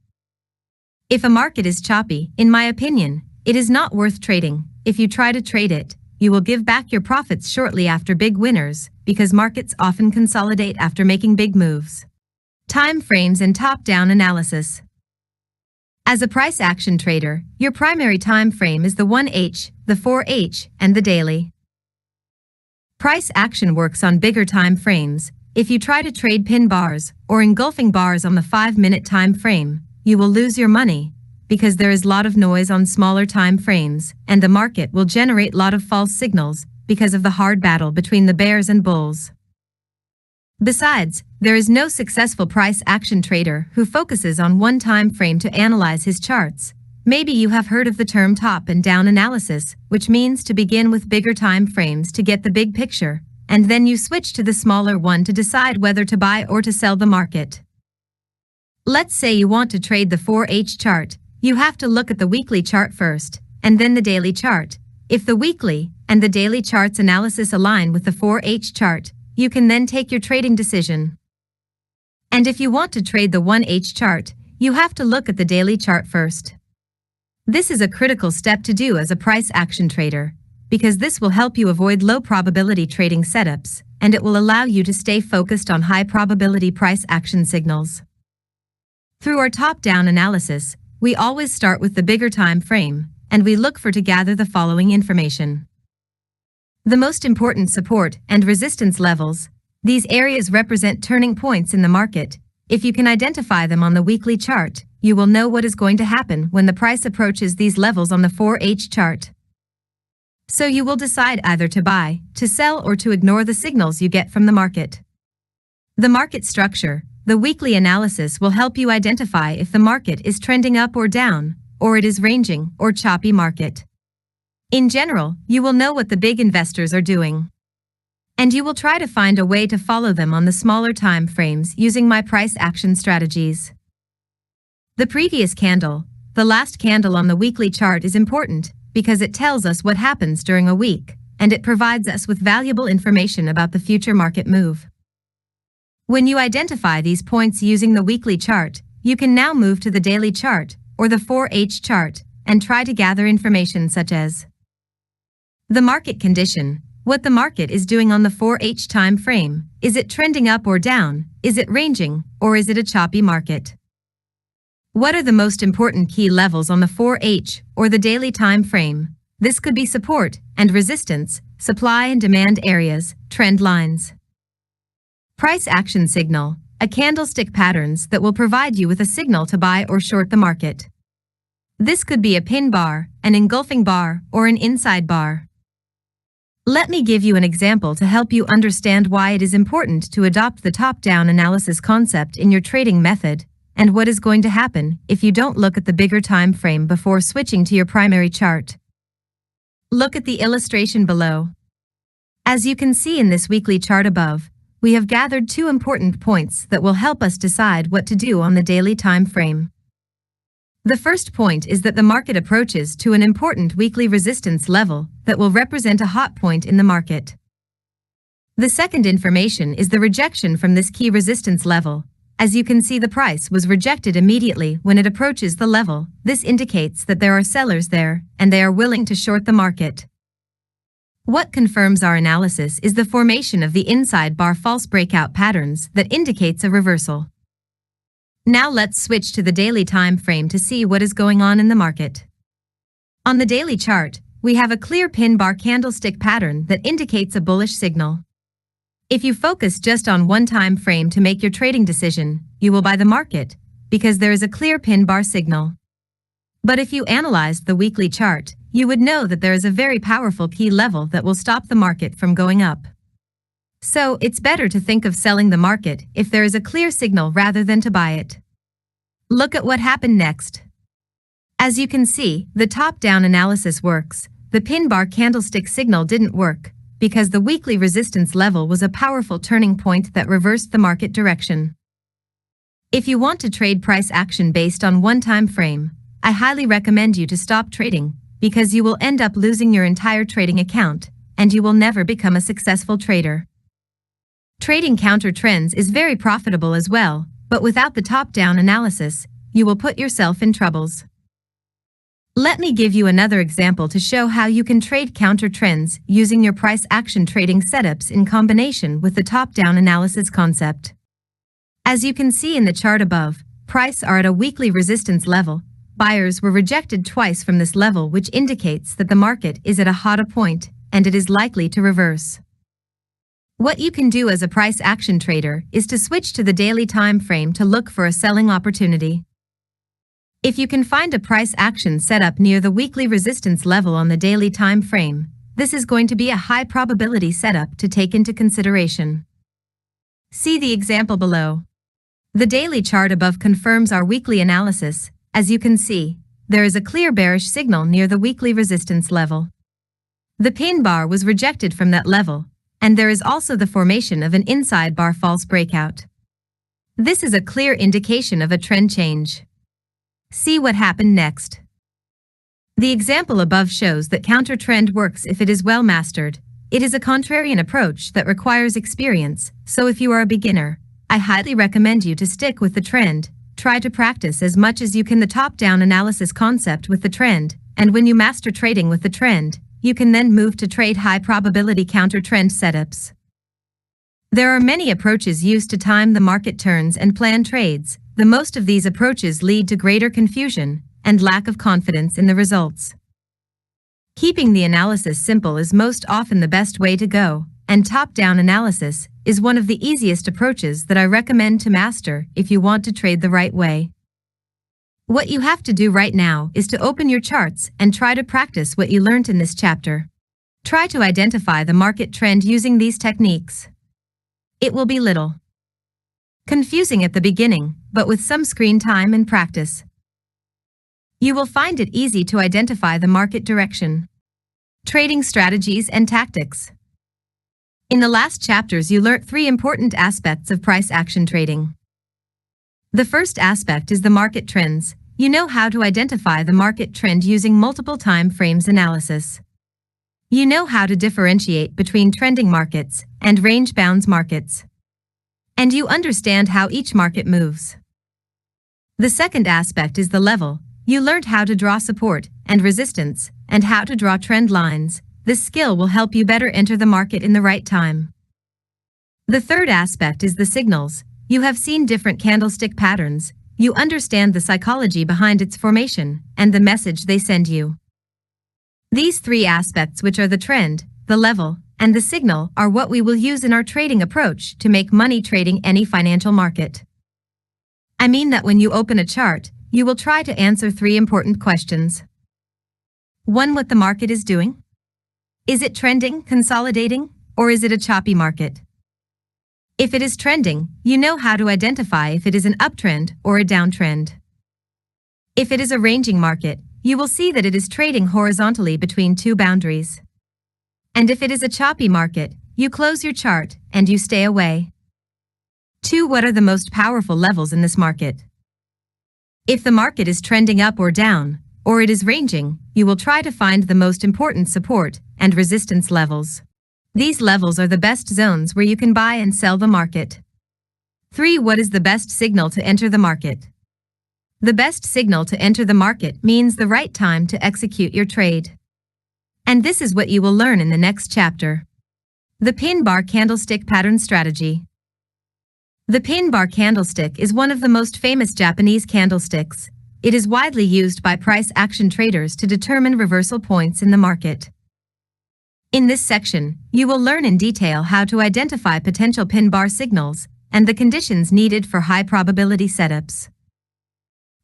If a market is choppy, in my opinion, it is not worth trading. If you try to trade it, you will give back your profits shortly after big winners, because markets often consolidate after making big moves. Time frames and top-down analysis. As a price action trader, your primary time frame is the 1H, the 4H, and the daily. Price action works on bigger time frames. If you try to trade pin bars or engulfing bars on the 5-minute time frame, you will lose your money, because there is a lot of noise on smaller time frames, and the market will generate a lot of false signals because of the hard battle between the bears and bulls. Besides, there is no successful price action trader who focuses on one time frame to analyze his charts. Maybe you have heard of the term top and down analysis, which means to begin with bigger time frames to get the big picture, and then you switch to the smaller one to decide whether to buy or to sell the market. Let's say you want to trade the 4H chart. You have to look at the weekly chart first, and then the daily chart. If the weekly and the daily charts analysis align with the 4H chart, you can then take your trading decision. And if you want to trade the 1H chart, you have to look at the daily chart first. This is a critical step to do as a price action trader, because this will help you avoid low probability trading setups, and it will allow you to stay focused on high probability price action signals. Through our top-down analysis, we always start with the bigger time frame, and we look for to gather the following information. The most important support and resistance levels. These areas represent turning points in the market. If you can identify them on the weekly chart, you will know what is going to happen when the price approaches these levels on the 4H chart. So you will decide either to buy, to sell, or to ignore the signals you get from the market. The market structure. the weekly analysis will help you identify if the market is trending up or down, or it is ranging or choppy market. In general, you will know what the big investors are doing. And you will try to find a way to follow them on the smaller time frames using my price action strategies. The previous candle, the last candle on the weekly chart, is important because it tells us what happens during a week, and it provides us with valuable information about the future market move. When you identify these points using the weekly chart, you can now move to the daily chart or the 4H chart and try to gather information such as the market condition, what the market is doing on the 4H time frame. Is it trending up or down? Is it ranging, or is it a choppy market? What are the most important key levels on the 4H or the daily time frame? This could be support and resistance, supply and demand areas, trend lines. Price action signal, a candlestick patterns that will provide you with a signal to buy or short the market. This could be a pin bar, an engulfing bar, or an inside bar. Let me give you an example to help you understand why it is important to adopt the top-down analysis concept in your trading method, and what is going to happen if you don't look at the bigger time frame before switching to your primary chart. Look at the illustration below. As you can see in this weekly chart above, we have gathered two important points that will help us decide what to do on the daily time frame. The first point is that the market approaches to an important weekly resistance level that will represent a hot point in the market. The second information is the rejection from this key resistance level. As you can see, the price was rejected immediately when it approaches the level. This indicates that there are sellers there, and they are willing to short the market. What confirms our analysis is the formation of the inside bar false breakout patterns that indicates a reversal. Now let's switch to the daily time frame to see what is going on in the market. On the daily chart, we have a clear pin bar candlestick pattern that indicates a bullish signal. If you focus just on one time frame to make your trading decision, you will buy the market because there is a clear pin bar signal. But if you analyzed the weekly chart, you would know that there is a very powerful key level that will stop the market from going up. So it's better to think of selling the market if there is a clear signal rather than to buy it. Look at what happened next. As you can see, the top-down analysis works. The pin bar candlestick signal didn't work because the weekly resistance level was a powerful turning point that reversed the market direction. If you want to trade price action based on one time frame, I highly recommend you to stop trading because you will end up losing your entire trading account and you will never become a successful trader. Trading counter trends is very profitable as well, but without the top-down analysis, you will put yourself in troubles. Let me give you another example to show how you can trade counter trends using your price action trading setups in combination with the top-down analysis concept. As you can see in the chart above, prices are at a weekly resistance level. Buyers were rejected twice from this level, which indicates that the market is at a hot point and it is likely to reverse. What you can do as a price action trader is to switch to the daily time frame to look for a selling opportunity. If you can find a price action setup near the weekly resistance level on the daily time frame, this is going to be a high probability setup to take into consideration. See the example below. The daily chart above confirms our weekly analysis. As you can see, there is a clear bearish signal near the weekly resistance level. The pin bar was rejected from that level, and there is also the formation of an inside bar false breakout. This is a clear indication of a trend change. See what happened next. The example above shows that counter trend works if it is well mastered. It is a contrarian approach that requires experience, so if you are a beginner, I highly recommend you to stick with the trend. Try to practice as much as you can the top-down analysis concept with the trend, and when you master trading with the trend, you can then move to trade high-probability counter-trend setups. There are many approaches used to time the market turns and plan trades. The most of these approaches lead to greater confusion and lack of confidence in the results. Keeping the analysis simple is most often the best way to go, and top-down analysis is one of the easiest approaches that I recommend to master if you want to trade the right way. What you have to do right now is to open your charts and try to practice what you learned in this chapter. Try to identify the market trend using these techniques. It will be little. Confusing at the beginning, but with some screen time and practice, you will find it easy to identify the market direction. Trading strategies and tactics. In the last chapters, you learnt 3 important aspects of price action trading. The first aspect is the market trends. You know how to identify the market trend using multiple time frames analysis. You know how to differentiate between trending markets and range-bound markets. And you understand how each market moves. The second aspect is the level. You learned how to draw support and resistance and how to draw trend lines. This skill will help you better enter the market in the right time. The third aspect is the signals. You have seen different candlestick patterns. You understand the psychology behind its formation and the message they send you. These 3 aspects, which are the trend, the level, and the signal, are what we will use in our trading approach to make money trading any financial market. I mean that when you open a chart, you will try to answer 3 important questions. 1. What the market is doing? Is it trending, consolidating, or is it a choppy market? If it is trending, you know how to identify if it is an uptrend or a downtrend. If it is a ranging market, you will see that it is trading horizontally between 2 boundaries. And if it is a choppy market, you close your chart and you stay away. 2. What are the most powerful levels in this market? If the market is trending up or down, or it is ranging, you will try to find the most important support and resistance levels. These levels are the best zones where you can buy and sell the market. 3. What is the best signal to enter the market? The best signal to enter the market means the right time to execute your trade. And this is what you will learn in the next chapter. The pin bar candlestick pattern strategy. The pin bar candlestick is one of the most famous Japanese candlesticks. It is widely used by price action traders to determine reversal points in the market. In this section, you will learn in detail how to identify potential pin bar signals and the conditions needed for high probability setups.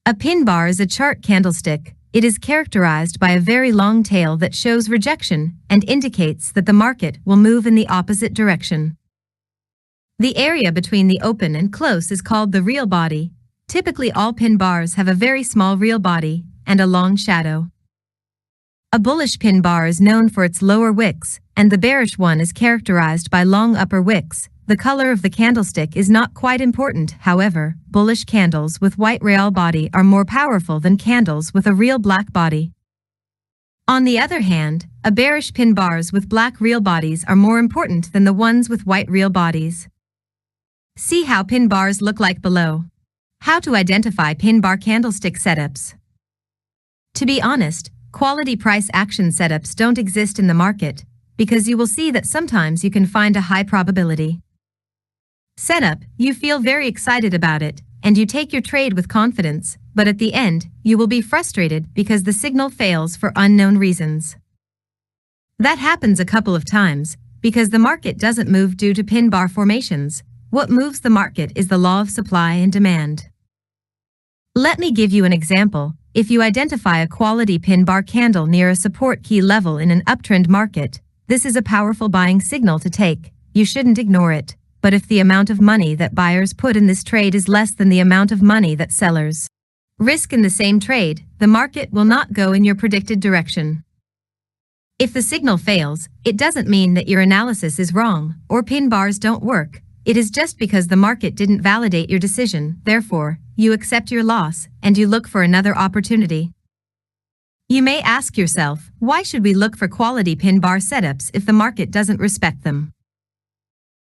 A pin bar is a chart candlestick. It is characterized by a very long tail that shows rejection and indicates that the market will move in the opposite direction. The area between the open and close is called the real body. Typically, all pin bars have a very small real body and a long shadow. A bullish pin bar is known for its lower wicks, and the bearish one is characterized by long upper wicks. The color of the candlestick is not quite important. However, bullish candles with white real body are more powerful than candles with a real black body. On the other hand, a bearish pin bars with black real bodies are more important than the ones with white real bodies. See how pin bars look like below. How to identify pin bar candlestick setups. To be honest, quality price action setups don't exist in the market, because you will see that sometimes you can find a high probability setup, you feel very excited about it, and you take your trade with confidence, but at the end, you will be frustrated because the signal fails for unknown reasons. That happens a couple of times, because the market doesn't move due to pin bar formations. What moves the market is the law of supply and demand. Let me give you an example. If you identify a quality pin bar candle near a support key level in an uptrend market, this is a powerful buying signal to take. You shouldn't ignore it. But if the amount of money that buyers put in this trade is less than the amount of money that sellers risk in the same trade, the market will not go in your predicted direction. If the signal fails, it doesn't mean that your analysis is wrong or pin bars don't work. It is just because the market didn't validate your decision. Therefore, you accept your loss and you look for another opportunity. You may ask yourself, why should we look for quality pin bar setups if the market doesn't respect them?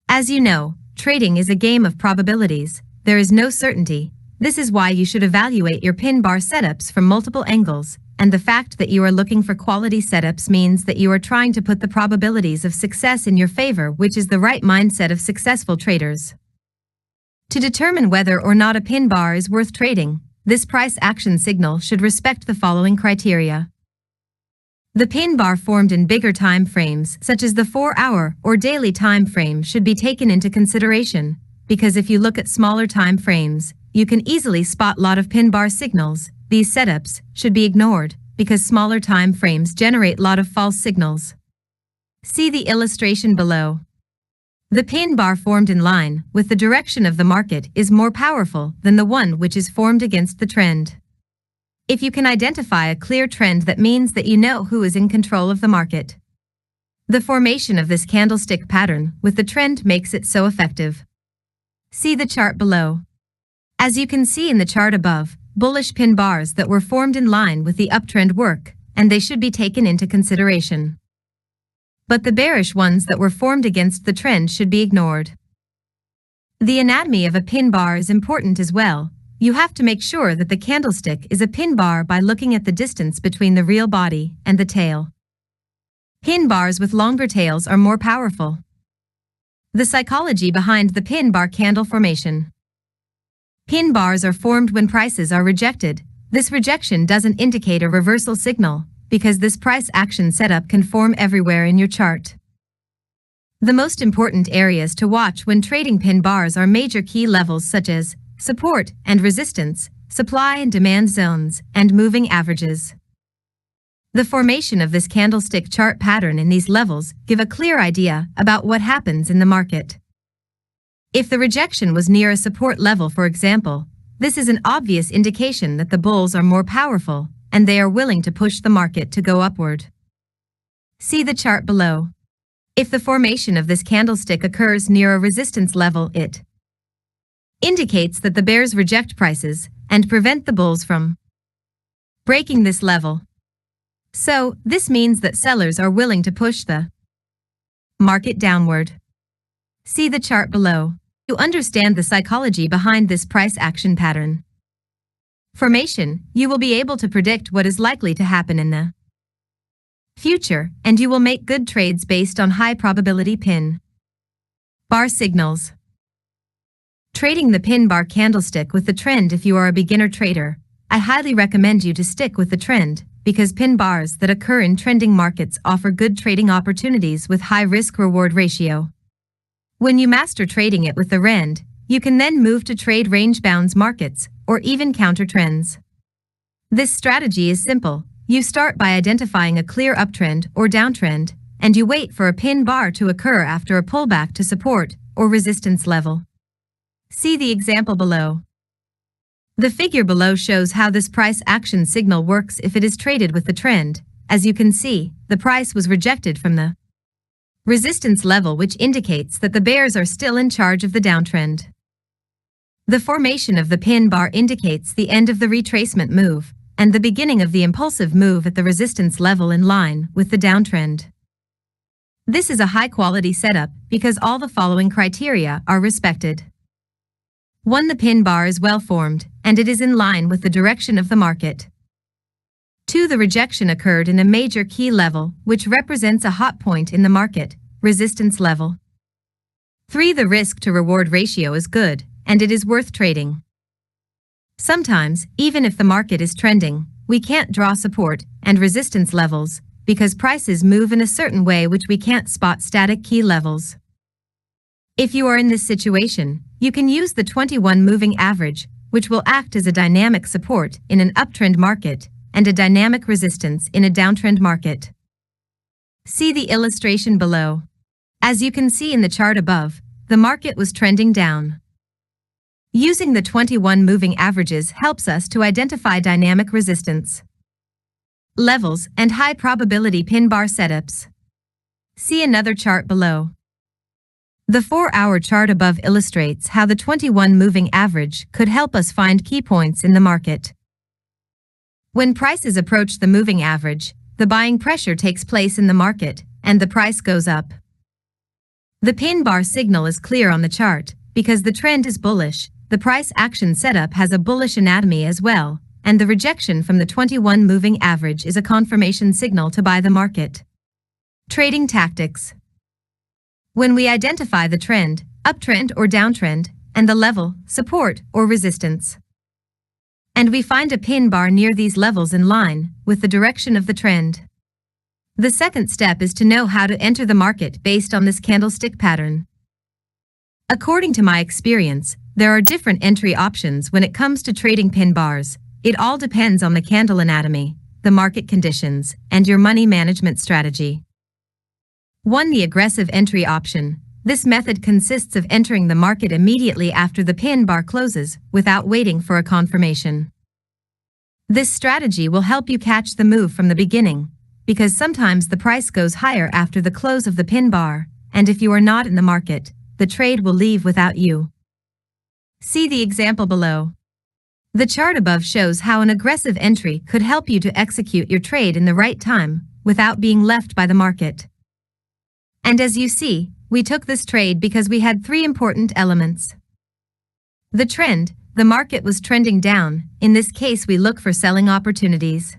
As you know, trading is a game of probabilities. There is no certainty. This is why you should evaluate your pin bar setups from multiple angles, and the fact that you are looking for quality setups means that you are trying to put the probabilities of success in your favor, which is the right mindset of successful traders. To determine whether or not a pin bar is worth trading, this price action signal should respect the following criteria. The pin bar formed in bigger time frames, such as the 4-hour or daily time frame, should be taken into consideration, because if you look at smaller time frames, you can easily spot a lot of pin bar signals. These setups should be ignored, because smaller time frames generate a lot of false signals. See the illustration below. The pin bar formed in line with the direction of the market is more powerful than the one which is formed against the trend. If you can identify a clear trend, that means that you know who is in control of the market. The formation of this candlestick pattern with the trend makes it so effective. See the chart below. As you can see in the chart above, bullish pin bars that were formed in line with the uptrend work, and they should be taken into consideration. But the bearish ones that were formed against the trend should be ignored. The anatomy of a pin bar is important as well. You have to make sure that the candlestick is a pin bar by looking at the distance between the real body and the tail. Pin bars with longer tails are more powerful. The psychology behind the pin bar candle formation. Pin bars are formed when prices are rejected. This rejection doesn't indicate a reversal signal, because this price action setup can form everywhere in your chart. The most important areas to watch when trading pin bars are major key levels such as support and resistance, supply and demand zones, and moving averages. The formation of this candlestick chart pattern in these levels give a clear idea about what happens in the market. If the rejection was near a support level, for example, this is an obvious indication that the bulls are more powerful and they are willing to push the market to go upward. See the chart below. If the formation of this candlestick occurs near a resistance level, it indicates that the bears reject prices and prevent the bulls from breaking this level. So, this means that sellers are willing to push the market downward. See the chart below. To understand the psychology behind this price action pattern formation, you will be able to predict what is likely to happen in the future, and you will make good trades based on high probability pin bar signals. Trading the pin bar candlestick with the trend. If you are a beginner trader, I highly recommend you to stick with the trend, because pin bars that occur in trending markets offer good trading opportunities with high risk-reward ratio. When you master trading it with the rend, you can then move to trade range-bound markets or even counter trends. This strategy is simple. You start by identifying a clear uptrend or downtrend, and you wait for a pin bar to occur after a pullback to support or resistance level. See the example below. The figure below shows how this price action signal works if it is traded with the trend. As you can see, the price was rejected from the resistance level, which indicates that the bears are still in charge of the downtrend. The formation of the pin bar indicates the end of the retracement move and the beginning of the impulsive move at the resistance level in line with the downtrend. This is a high-quality setup because all the following criteria are respected. 1. The pin bar is well formed, and it is in line with the direction of the market. 2. The rejection occurred in a major key level, which represents a hot point in the market, resistance level. 3. The risk-to-reward ratio is good, and it is worth trading. Sometimes, even if the market is trending, we can't draw support and resistance levels because prices move in a certain way which we can't spot static key levels. If you are in this situation, you can use the 21 moving average, which will act as a dynamic support in an uptrend market and a dynamic resistance in a downtrend market. See the illustration below. As you can see in the chart above, the market was trending down. Using the 21 moving averages helps us to identify dynamic resistance levels and high probability pin bar setups. See another chart below. The 4-hour chart above illustrates how the 21 moving average could help us find key points in the market. When prices approach the moving average, the buying pressure takes place in the market, and the price goes up. The pin bar signal is clear on the chart, because the trend is bullish. The price action setup has a bullish anatomy as well, and the rejection from the 21 moving average is a confirmation signal to buy the market. Trading tactics. When we identify the trend, uptrend or downtrend, and the level, support or resistance, and we find a pin bar near these levels in line with the direction of the trend, the second step is to know how to enter the market based on this candlestick pattern. According to my experience, there are different entry options when it comes to trading pin bars. It all depends on the candle anatomy, the market conditions, and your money management strategy. 1. The aggressive entry option. This method consists of entering the market immediately after the pin bar closes without waiting for a confirmation. This strategy will help you catch the move from the beginning, because sometimes the price goes higher after the close of the pin bar, and if you are not in the market, the trade will leave without you. See the example below. The chart above shows how an aggressive entry could help you to execute your trade in the right time without being left by the market. And as you see, we took this trade because we had three important elements. The trend, the market was trending down. In this case, we look for selling opportunities.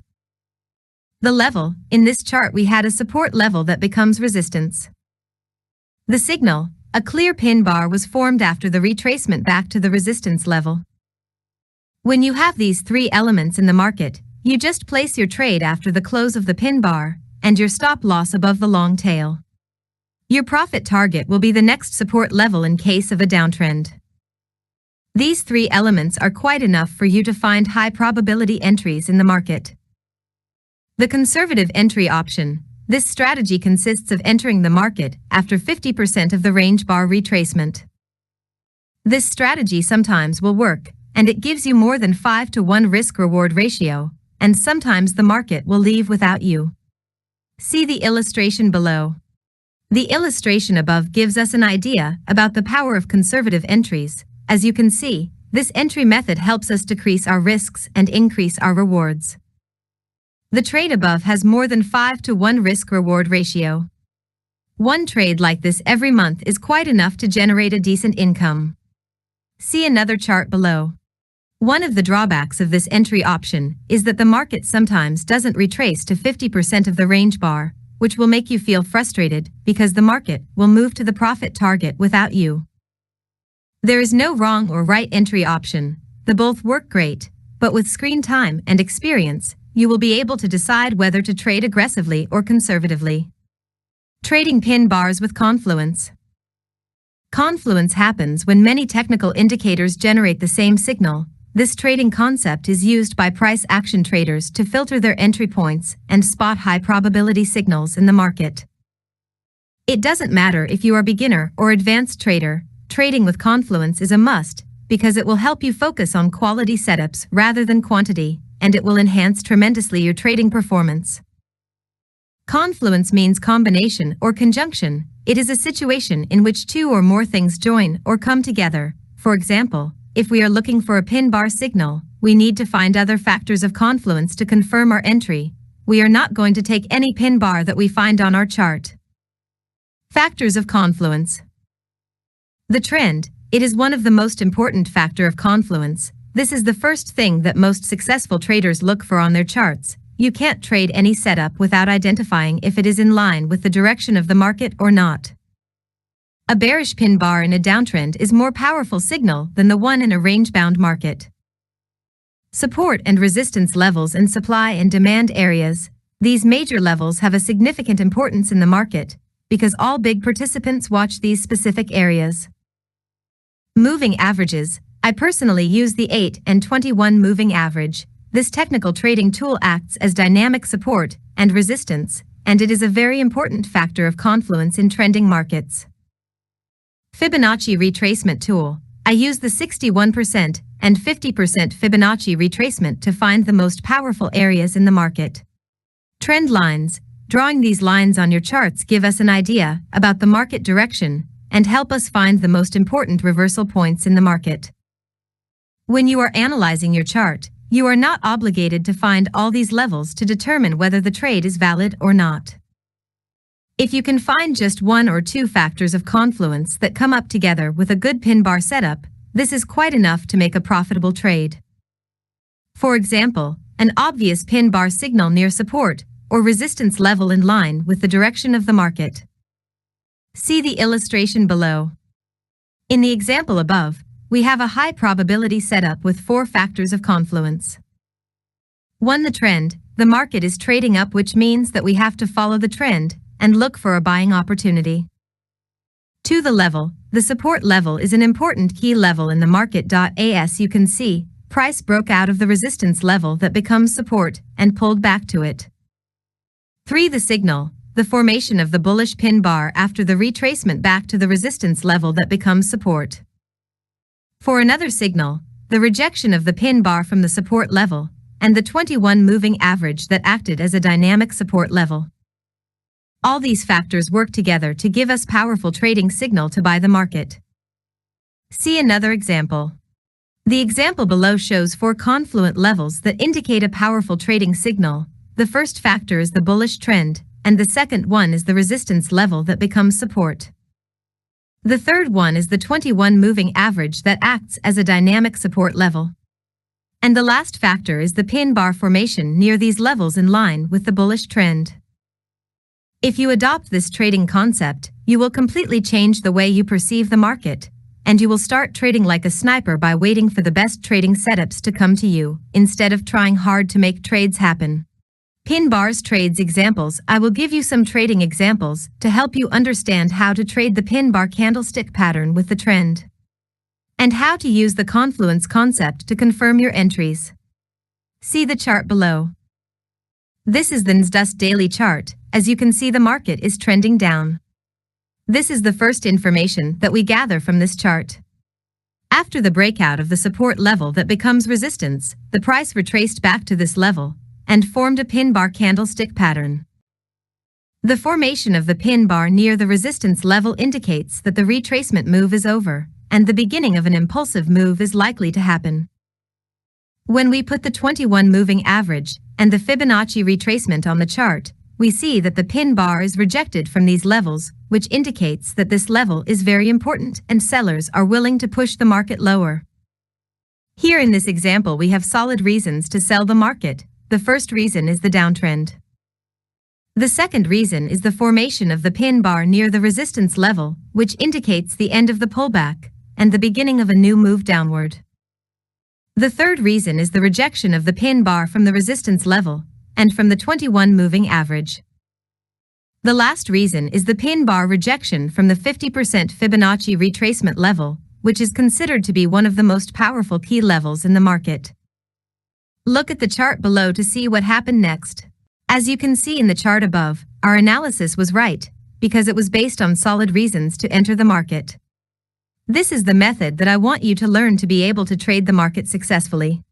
The level, in this chart we had a support level that becomes resistance. The signal, a clear pin bar was formed after the retracement back to the resistance level. When you have these three elements in the market, you just place your trade after the close of the pin bar, and your stop loss above the long tail. Your profit target will be the next support level in case of a downtrend. These three elements are quite enough for you to find high probability entries in the market. The conservative entry option. This strategy consists of entering the market after 50% of the range bar retracement. This strategy sometimes will work, and it gives you more than 5-to-1 risk-reward ratio, and sometimes the market will leave without you. See the illustration below. The illustration above gives us an idea about the power of conservative entries. As you can see, this entry method helps us decrease our risks and increase our rewards. The trade above has more than 5-to-1 risk-reward ratio. One trade like this every month is quite enough to generate a decent income. See another chart below. One of the drawbacks of this entry option is that the market sometimes doesn't retrace to 50% of the range bar, which will make you feel frustrated because the market will move to the profit target without you. There is no wrong or right entry option. They both work great, but with screen time and experience, you will be able to decide whether to trade aggressively or conservatively. Trading pin bars with confluence. Confluence happens when many technical indicators generate the same signal. This trading concept is used by price action traders to filter their entry points and spot high probability signals in the market. It doesn't matter if you are beginner or advanced trader, trading with confluence is a must because it will help you focus on quality setups rather than quantity, and it will enhance tremendously your trading performance. Confluence means combination or conjunction. It is a situation in which two or more things join or come together. For example, if we are looking for a pin bar signal, we need to find other factors of confluence to confirm our entry. We are not going to take any pin bar that we find on our chart. Factors of confluence. The trend. It is one of the most important factor of confluence. This is the first thing that most successful traders look for on their charts. You can't trade any setup without identifying if it is in line with the direction of the market or not. A bearish pin bar in a downtrend is more powerful signal than the one in a range-bound market. Support and resistance levels in supply and demand areas. These major levels have a significant importance in the market because all big participants watch these specific areas. Moving averages. I personally use the 8 and 21 moving average. This technical trading tool acts as dynamic support and resistance, and it is a very important factor of confluence in trending markets. Fibonacci retracement tool. I use the 61% and 50% Fibonacci retracement to find the most powerful areas in the market. Trend lines. Drawing these lines on your charts give us an idea about the market direction and help us find the most important reversal points in the market. When you are analyzing your chart, you are not obligated to find all these levels to determine whether the trade is valid or not. If you can find just one or two factors of confluence that come up together with a good pin bar setup, this is quite enough to make a profitable trade. For example, an obvious pin bar signal near support or resistance level in line with the direction of the market. See the illustration below. In the example above, we have a high probability setup with 4 factors of confluence. 1. The trend. The market is trading up, which means that we have to follow the trend and look for a buying opportunity. 2. The level. The support level is an important key level in the market. As you can see, price broke out of the resistance level that becomes support and pulled back to it. 3. The signal. the formation of the bullish pin bar after the retracement back to the resistance level that becomes support. For another signal, the rejection of the pin bar from the support level, and the 21 moving average that acted as a dynamic support level. All these factors work together to give us powerful trading signal to buy the market. See another example. The example below shows 4 confluent levels that indicate a powerful trading signal. The first factor is the bullish trend, and the second one is the resistance level that becomes support. The third one is the 21 moving average that acts as a dynamic support level. And the last factor is the pin bar formation near these levels in line with the bullish trend. If you adopt this trading concept, you will completely change the way you perceive the market, and you will start trading like a sniper by waiting for the best trading setups to come to you, instead of trying hard to make trades happen. Pin bars trades examples. I will give you some trading examples to help you understand how to trade the pin bar candlestick pattern with the trend, and how to use the confluence concept to confirm your entries. See the chart below. This is the Indices daily chart. As you can see, the market is trending down. This is the first information that we gather from this chart. After the breakout of the support level that becomes resistance, the price retraced back to this level and formed a pin bar candlestick pattern. The formation of the pin bar near the resistance level indicates that the retracement move is over, and the beginning of an impulsive move is likely to happen. When we put the 21 moving average and the Fibonacci retracement on the chart, we see that the pin bar is rejected from these levels, which indicates that this level is very important and sellers are willing to push the market lower. Here in this example, we have solid reasons to sell the market. The first reason is the downtrend. The second reason is the formation of the pin bar near the resistance level, which indicates the end of the pullback and the beginning of a new move downward. The third reason is the rejection of the pin bar from the resistance level and from the 21 moving average. The last reason is the pin bar rejection from the 50% Fibonacci retracement level, which is considered to be one of the most powerful key levels in the market. Look at the chart below to see what happened next. As you can see in the chart above, our analysis was right, because it was based on solid reasons to enter the market. This is the method that I want you to learn to be able to trade the market successfully.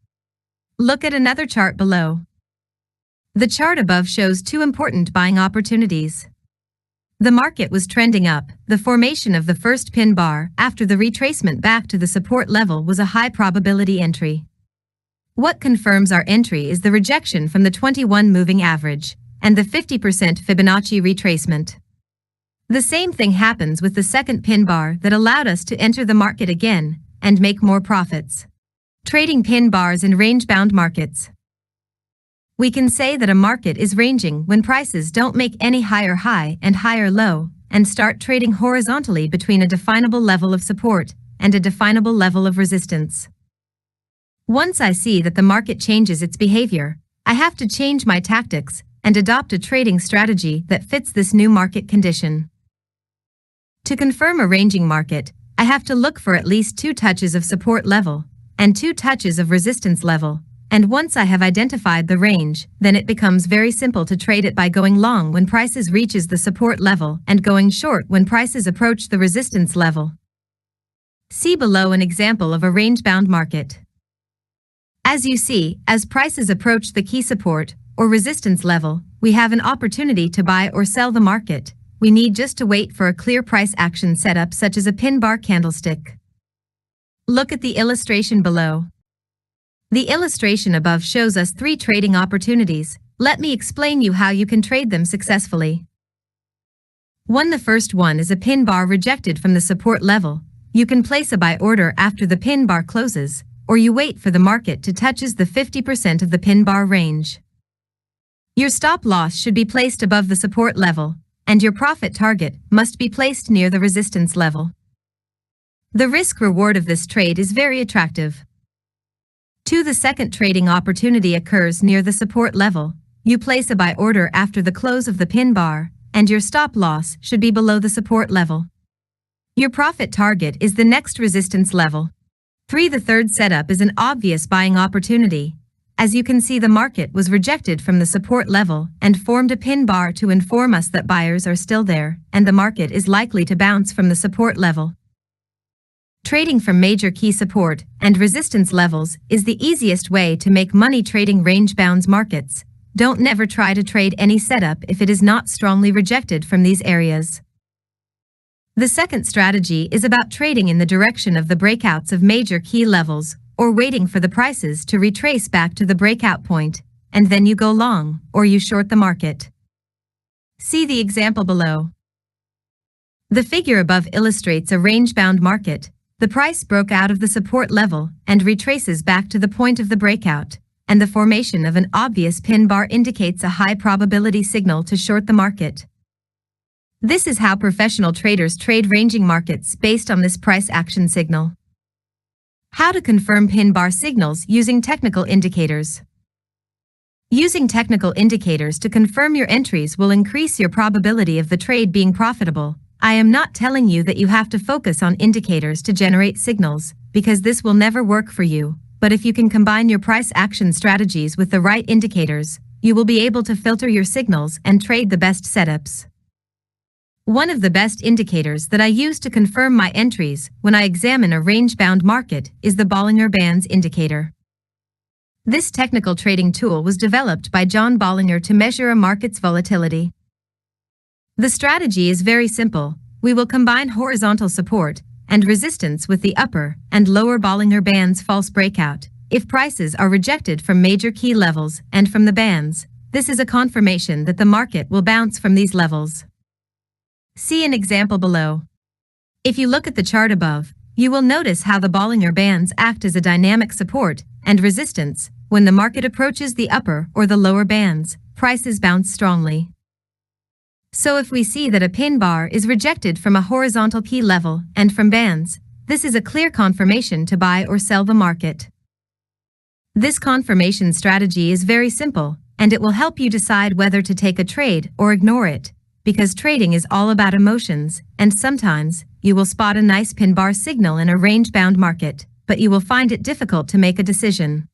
Look at another chart below. The chart above shows 2 important buying opportunities. The market was trending up. The formation of the first pin bar after the retracement back to the support level was a high probability entry. What confirms our entry is the rejection from the 21 moving average and the 50% Fibonacci retracement. The same thing happens with the second pin bar that allowed us to enter the market again and make more profits. Trading pin bars in range-bound markets. We can say that a market is ranging when prices don't make any higher high and higher low and start trading horizontally between a definable level of support and a definable level of resistance. Once I see that the market changes its behavior, I have to change my tactics and adopt a trading strategy that fits this new market condition. To confirm a ranging market, I have to look for at least 2 touches of support level and 2 touches of resistance level, and once I have identified the range, then it becomes very simple to trade it by going long when prices reaches the support level and going short when prices approach the resistance level. See below an example of a range-bound market. As you see, as prices approach the key support or resistance level, we have an opportunity to buy or sell the market. We need just to wait for a clear price action setup such as a pin bar candlestick. Look at the illustration below. The illustration above shows us 3 trading opportunities. Let me explain you how you can trade them successfully. 1. The first one is a pin bar rejected from the support level. You can place a buy order after the pin bar closes, or you wait for the market to touches the 50% of the pin bar range. Your stop loss should be placed above the support level, and your profit target must be placed near the resistance level. The risk-reward of this trade is very attractive. 2. The second trading opportunity occurs near the support level. You place a buy order after the close of the pin bar, and your stop loss should be below the support level. Your profit target is the next resistance level. 3. The third setup is an obvious buying opportunity. As you can see, the market was rejected from the support level and formed a pin bar to inform us that buyers are still there and the market is likely to bounce from the support level. Trading from major key support and resistance levels is the easiest way to make money trading range-bound markets. Don't never try to trade any setup if it is not strongly rejected from these areas. The second strategy is about trading in the direction of the breakouts of major key levels, or waiting for the prices to retrace back to the breakout point, and then you go long, or you short the market. See the example below. The figure above illustrates a range-bound market. The price broke out of the support level and retraces back to the point of the breakout, and the formation of an obvious pin bar indicates a high probability signal to short the market. This is how professional traders trade ranging markets based on this price action signal. How to confirm pin bar signals using technical indicators. Using technical indicators to confirm your entries will increase your probability of the trade being profitable. I am not telling you that you have to focus on indicators to generate signals, because this will never work for you, but if you can combine your price action strategies with the right indicators, you will be able to filter your signals and trade the best setups. One of the best indicators that I use to confirm my entries when I examine a range-bound market is the Bollinger Bands indicator. This technical trading tool was developed by John Bollinger to measure a market's volatility. The strategy is very simple. We will combine horizontal support and resistance with the upper and lower Bollinger Bands false breakout. If prices are rejected from major key levels and from the bands, this is a confirmation that the market will bounce from these levels. See an example below. If you look at the chart above, you will notice how the Bollinger Bands act as a dynamic support and resistance. When the market approaches the upper or the lower bands, prices bounce strongly. So if we see that a pin bar is rejected from a horizontal key level and from bands, this is a clear confirmation to buy or sell the market. This confirmation strategy is very simple, and it will help you decide whether to take a trade or ignore it, because trading is all about emotions, and sometimes you will spot a nice pin bar signal in a range-bound market, but you will find it difficult to make a decision.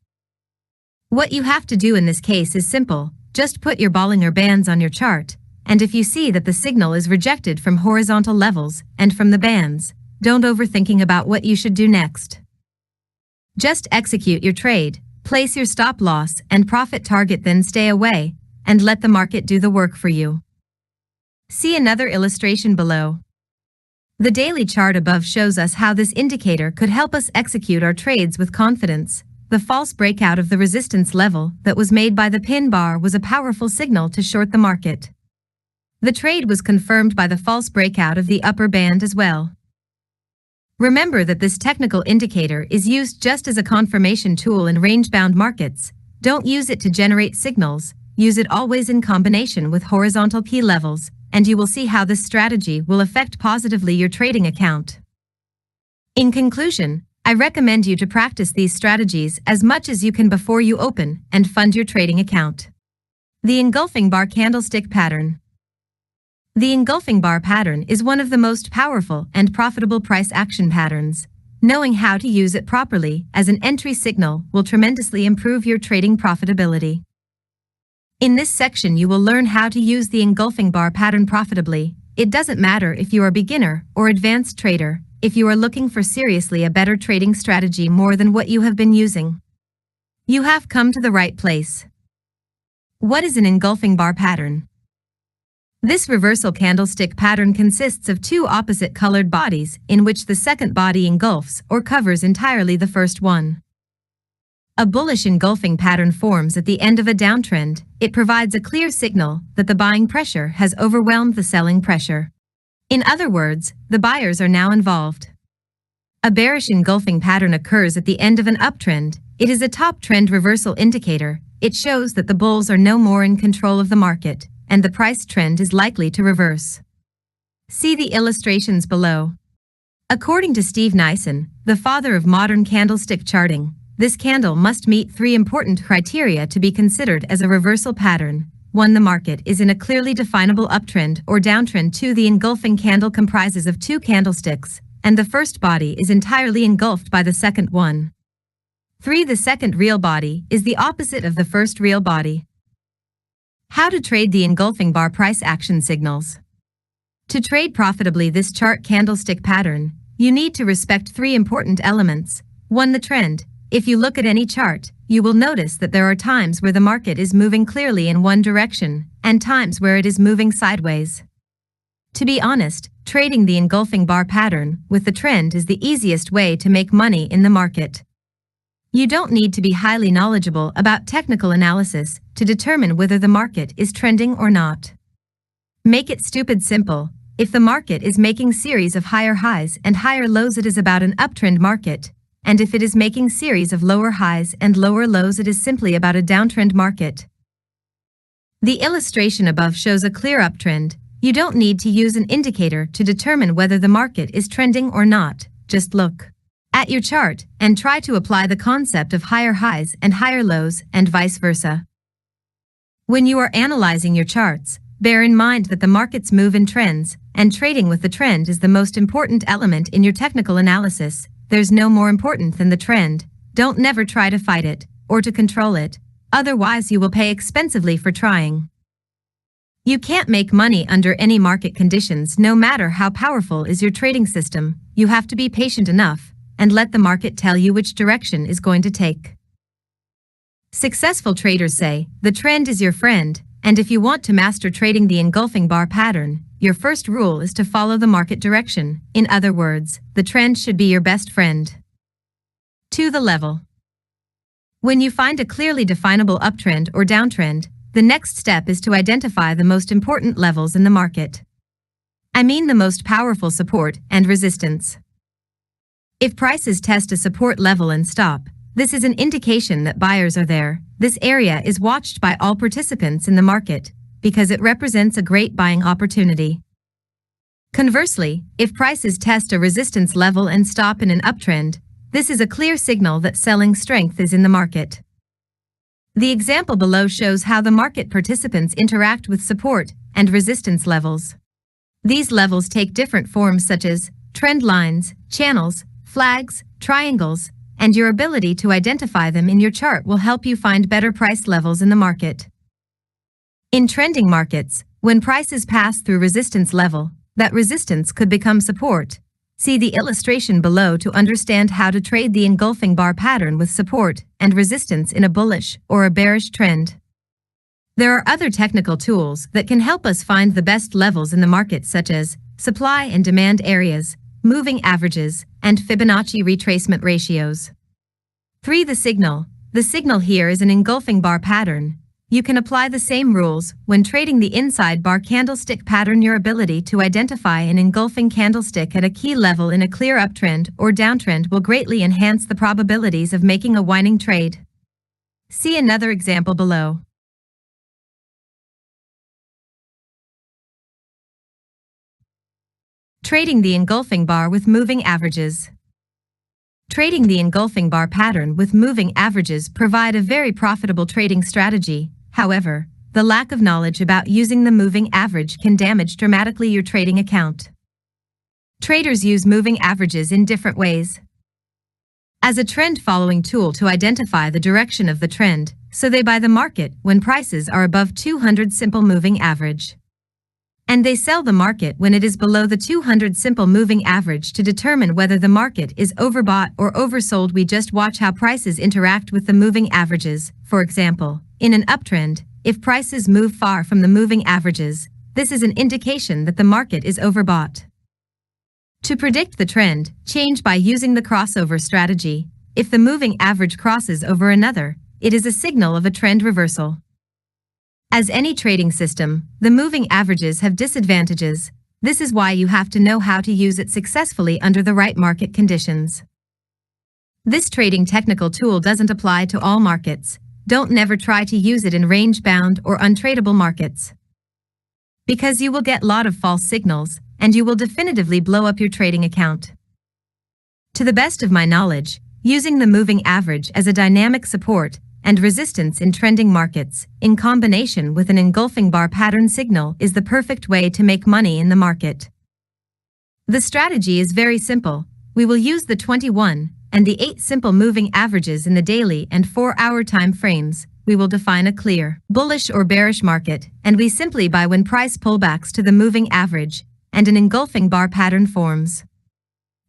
What you have to do in this case is simple. Just put your Bollinger Bands on your chart, and if you see that the signal is rejected from horizontal levels and from the bands, don't overthinking about what you should do next. Just execute your trade, place your stop loss and profit target, then stay away, and let the market do the work for you. See another illustration below. The daily chart above shows us how this indicator could help us execute our trades with confidence. The false breakout of the resistance level that was made by the pin bar was a powerful signal to short the market. The trade was confirmed by the false breakout of the upper band as well. Remember that this technical indicator is used just as a confirmation tool in range-bound markets. Don't use it to generate signals. Use it always in combination with horizontal key levels, and you will see how this strategy will affect positively your trading account. In conclusion, I recommend you to practice these strategies as much as you can before you open and fund your trading account. The engulfing bar candlestick pattern. The engulfing bar pattern is one of the most powerful and profitable price action patterns. Knowing how to use it properly as an entry signal will tremendously improve your trading profitability. In this section, you will learn how to use the engulfing bar pattern profitably. It doesn't matter if you are a beginner or advanced trader, if you are looking for seriously a better trading strategy more than what you have been using. You have come to the right place. What is an engulfing bar pattern? This reversal candlestick pattern consists of two opposite colored bodies in which the second body engulfs or covers entirely the first one. A bullish engulfing pattern forms at the end of a downtrend. It provides a clear signal that the buying pressure has overwhelmed the selling pressure. In other words, the buyers are now involved. A bearish engulfing pattern occurs at the end of an uptrend. It is a top trend reversal indicator. It shows that the bulls are no more in control of the market, and the price trend is likely to reverse. See the illustrations below. According to Steve Nyssen, the father of modern candlestick charting, this candle must meet three important criteria to be considered as a reversal pattern. 1. The market is in a clearly definable uptrend or downtrend. 2. The engulfing candle comprises of two candlesticks, and the first body is entirely engulfed by the second one. 3. The second real body is the opposite of the first real body. How to trade the engulfing bar price action signals. To trade profitably this chart candlestick pattern, you need to respect 3 important elements. 1. The trend. If you look at any chart, you will notice that there are times where the market is moving clearly in one direction, and times where it is moving sideways. To be honest, trading the engulfing bar pattern with the trend is the easiest way to make money in the market. You don't need to be highly knowledgeable about technical analysis to determine whether the market is trending or not. Make it stupid simple. If the market is making series of higher highs and higher lows, it is about an uptrend market, and if it is making series of lower highs and lower lows, it is simply about a downtrend market. The illustration above shows a clear uptrend. You don't need to use an indicator to determine whether the market is trending or not. Just look at your chart and try to apply the concept of higher highs and higher lows and vice versa. When you are analyzing your charts, bear in mind that the markets move in trends, and trading with the trend is the most important element in your technical analysis. There's no more important than the trend. Don't never try to fight it or to control it, otherwise you will pay expensively for trying. You can't make money under any market conditions, no matter how powerful is your trading system. You have to be patient enough and let the market tell you which direction is going to take. Successful traders say, the trend is your friend, and if you want to master trading the engulfing bar pattern, your first rule is to follow the market direction. In other words, the trend should be your best friend. 2. The level. When you find a clearly definable uptrend or downtrend, the next step is to identify the most important levels in the market. I mean the most powerful support and resistance. If prices test a support level and stop, this is an indication that buyers are there. This area is watched by all participants in the market because it represents a great buying opportunity. Conversely, if prices test a resistance level and stop in an uptrend, this is a clear signal that selling strength is in the market. The example below shows how the market participants interact with support and resistance levels. These levels take different forms such as trend lines, channels, flags, triangles, and your ability to identify them in your chart will help you find better price levels in the market. In trending markets, when prices pass through resistance level, that resistance could become support. See the illustration below to understand how to trade the engulfing bar pattern with support and resistance in a bullish or a bearish trend. There are other technical tools that can help us find the best levels in the market, such as supply and demand areas, moving averages, and Fibonacci retracement ratios. 3. The signal. The signal here is an engulfing bar pattern. You can apply the same rules when trading the inside bar candlestick pattern. Your ability to identify an engulfing candlestick at a key level in a clear uptrend or downtrend will greatly enhance the probabilities of making a winning trade. See another example below. Trading the engulfing bar with moving averages. Trading the engulfing bar pattern with moving averages provide a very profitable trading strategy. However, the lack of knowledge about using the moving average can damage dramatically your trading account. Traders use moving averages in different ways. As a trend-following tool to identify the direction of the trend, so they buy the market when prices are above 200 simple moving average. And they sell the market when it is below the 200 simple moving average to determine whether the market is overbought or oversold. We just watch how prices interact with the moving averages. For example, in an uptrend, if prices move far from the moving averages, this is an indication that the market is overbought. To predict the trend, change by using the crossover strategy. If the moving average crosses over another, it is a signal of a trend reversal. As any trading system, the moving averages have disadvantages. This is why you have to know how to use it successfully under the right market conditions. This trading technical tool doesn't apply to all markets. Don't never try to use it in range-bound or untradeable markets, because you will get a lot of false signals and you will definitively blow up your trading account. To the best of my knowledge, using the moving average as a dynamic support and resistance in trending markets, in combination with an engulfing bar pattern signal, is the perfect way to make money in the market. The strategy is very simple. We will use the 21 and the 8 simple moving averages in the daily and 4-hour time frames, we will define a clear, bullish or bearish market, and we simply buy when price pullbacks to the moving average and an engulfing bar pattern forms.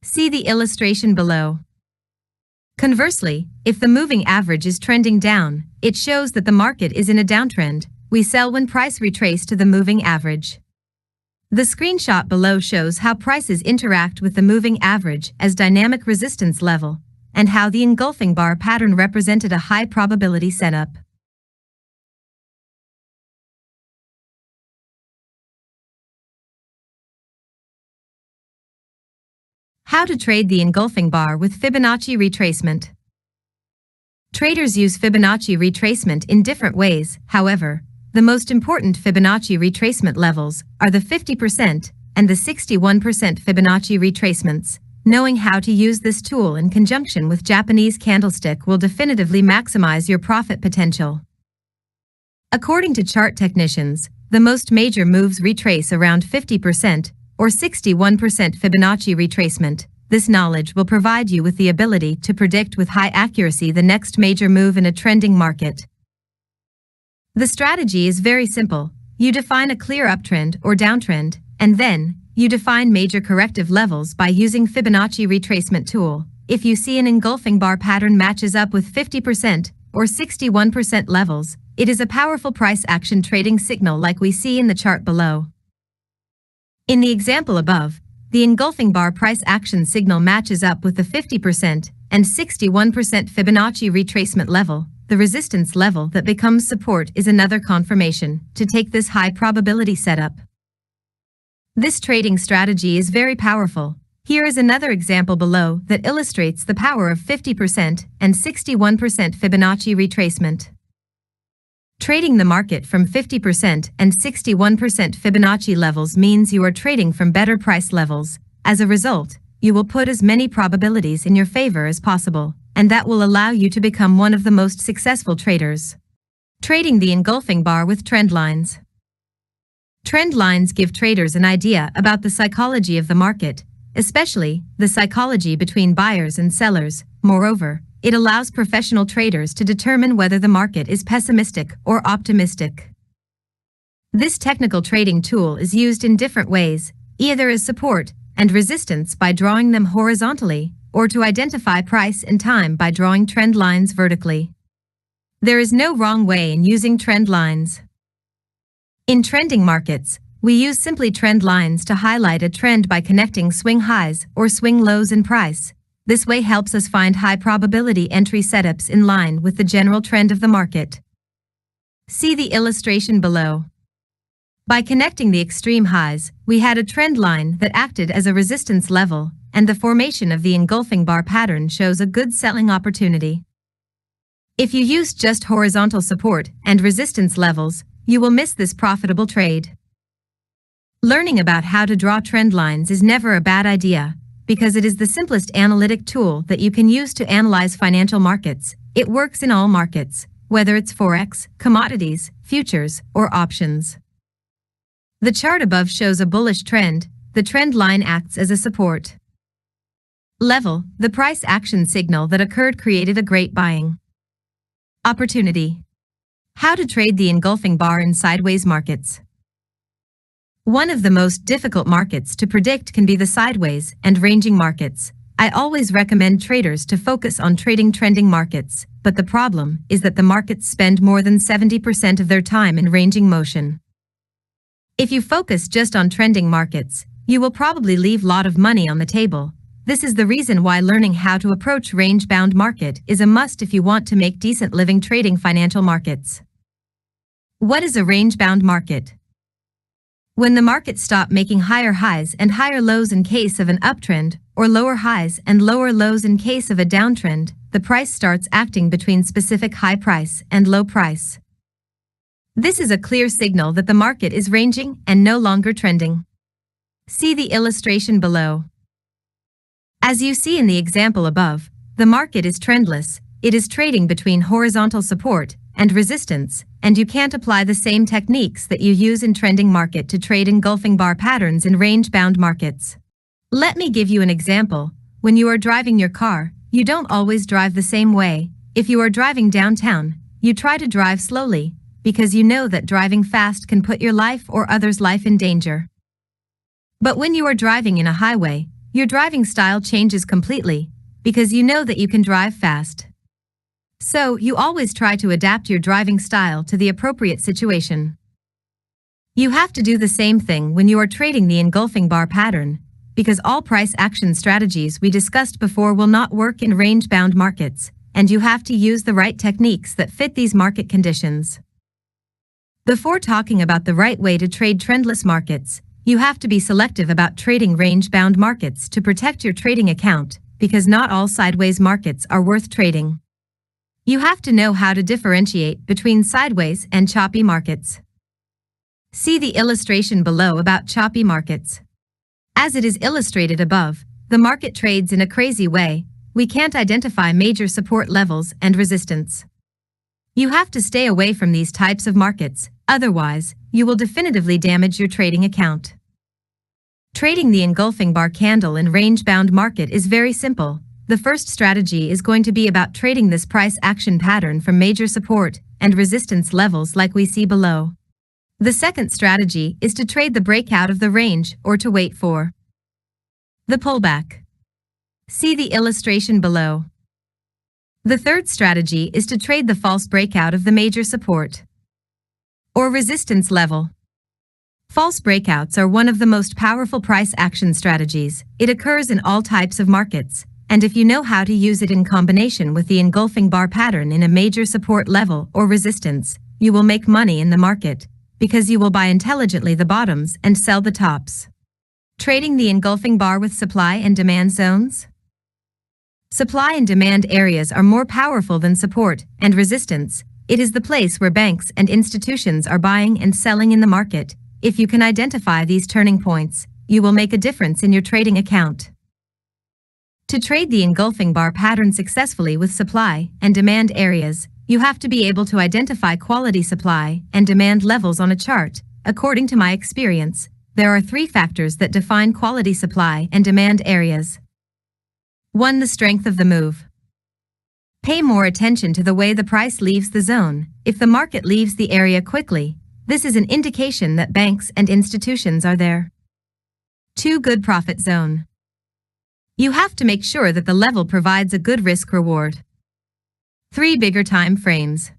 See the illustration below. Conversely, if the moving average is trending down, it shows that the market is in a downtrend. We sell when price retraces to the moving average. The screenshot below shows how prices interact with the moving average as dynamic resistance level, and how the engulfing bar pattern represented a high probability setup. How to trade the engulfing bar with Fibonacci retracement. Traders use Fibonacci retracement in different ways. However, the most important Fibonacci retracement levels are the 50% and the 61% Fibonacci retracements. Knowing how to use this tool in conjunction with Japanese candlestick will definitively maximize your profit potential. According to chart technicians, the most major moves retrace around 50% or 61% Fibonacci retracement. This knowledge will provide you with the ability to predict with high accuracy the next major move in a trending market. The strategy is very simple. You define a clear uptrend or downtrend, and then you define major corrective levels by using Fibonacci retracement tool. If you see an engulfing bar pattern matches up with 50% or 61% levels, it is a powerful price action trading signal like we see in the chart below. In the example above, the engulfing bar price action signal matches up with the 50% and 61% Fibonacci retracement level. The resistance level that becomes support is another confirmation to take this high probability setup. This trading strategy is very powerful. Here is another example below that illustrates the power of 50% and 61% Fibonacci retracement. Trading the market from 50% and 61% Fibonacci levels means you are trading from better price levels. As a result, you will put as many probabilities in your favor as possible, and that will allow you to become one of the most successful traders. Trading the engulfing bar with trend lines. Trend lines give traders an idea about the psychology of the market, especially the psychology between buyers and sellers. Moreover, it allows professional traders to determine whether the market is pessimistic or optimistic. This technical trading tool is used in different ways, either as support and resistance by drawing them horizontally, or to identify price and time by drawing trend lines vertically. There is no wrong way in using trend lines. In trending markets, we use simply trend lines to highlight a trend by connecting swing highs or swing lows in price. This way helps us find high probability entry setups in line with the general trend of the market. See the illustration below. By connecting the extreme highs, we had a trend line that acted as a resistance level, and the formation of the engulfing bar pattern shows a good selling opportunity. If you use just horizontal support and resistance levels, you will miss this profitable trade. Learning about how to draw trend lines is never a bad idea, because it is the simplest analytic tool that you can use to analyze financial markets. It works in all markets, whether it's Forex, commodities, futures, or options. The chart above shows a bullish trend. The trend line acts as a support level. The price action signal that occurred created a great buying opportunity. How to trade the engulfing bar in sideways markets. One of the most difficult markets to predict can be the sideways and ranging markets. I always recommend traders to focus on trading trending markets, but the problem is that the markets spend more than 70% of their time in ranging motion. If you focus just on trending markets, you will probably leave a lot of money on the table. This is the reason why learning how to approach range-bound market is a must if you want to make decent living trading financial markets. What is a range-bound market? When the market stops making higher highs and higher lows in case of an uptrend, or lower highs and lower lows in case of a downtrend, the price starts acting between specific high price and low price. This is a clear signal that the market is ranging and no longer trending. See the illustration below. As you see in the example above, the market is trendless. It is trading between horizontal support and resistance, and you can't apply the same techniques that you use in trending market to trade engulfing bar patterns in range-bound markets. Let me give you an example. When you are driving your car, You don't always drive the same way. If you are driving downtown, you try to drive slowly, because you know that driving fast can put your life or others' life in danger. But when you are driving in a highway, your driving style changes completely, because you know that you can drive fast. So, you always try to adapt your driving style to the appropriate situation. You have to do the same thing when you are trading the engulfing bar pattern, because all price action strategies we discussed before will not work in range-bound markets, and you have to use the right techniques that fit these market conditions. Before talking about the right way to trade trendless markets, you have to be selective about trading range-bound markets to protect your trading account, because not all sideways markets are worth trading. You have to know how to differentiate between sideways and choppy markets. See the illustration below about choppy markets. As it is illustrated above, the market trades in a crazy way. We can't identify major support levels and resistance. You have to stay away from these types of markets, otherwise, you will definitively damage your trading account. Trading the engulfing bar candle in range-bound market is very simple. The first strategy is going to be about trading this price action pattern from major support and resistance levels like we see below. The second strategy is to trade the breakout of the range or to wait for the pullback. See the illustration below. The third strategy is to trade the false breakout of the major support or resistance level. False breakouts are one of the most powerful price action strategies. It occurs in all types of markets, and if you know how to use it in combination with the engulfing bar pattern in a major support level or resistance, you will make money in the market, because you will buy intelligently the bottoms and sell the tops. Trading the engulfing bar with supply and demand zones. Supply and demand areas are more powerful than support and resistance. It is the place where banks and institutions are buying and selling in the market. If you can identify these turning points, you will make a difference in your trading account. To trade the engulfing bar pattern successfully with supply and demand areas, you have to be able to identify quality supply and demand levels on a chart. According to my experience, there are 3 factors that define quality supply and demand areas. 1. The strength of the move. Pay more attention to the way the price leaves the zone. If the market leaves the area quickly, this is an indication that banks and institutions are there. 2. Good profit zone. You have to make sure that the level provides a good risk-reward. 3. Bigger time frames.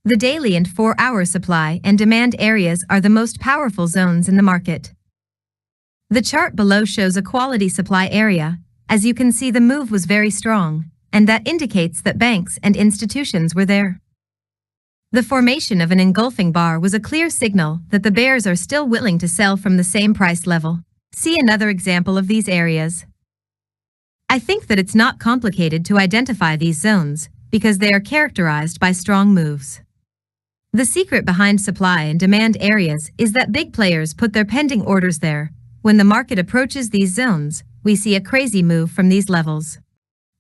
The daily and 4-hour supply and demand areas are the most powerful zones in the market. The chart below shows a quality supply area. As you can see, the move was very strong, and that indicates that banks and institutions were there. The formation of an engulfing bar was a clear signal that the bears are still willing to sell from the same price level. See another example of these areas. I think that it's not complicated to identify these zones, because they are characterized by strong moves. The secret behind supply and demand areas is that big players put their pending orders there. When the market approaches these zones, we see a crazy move from these levels.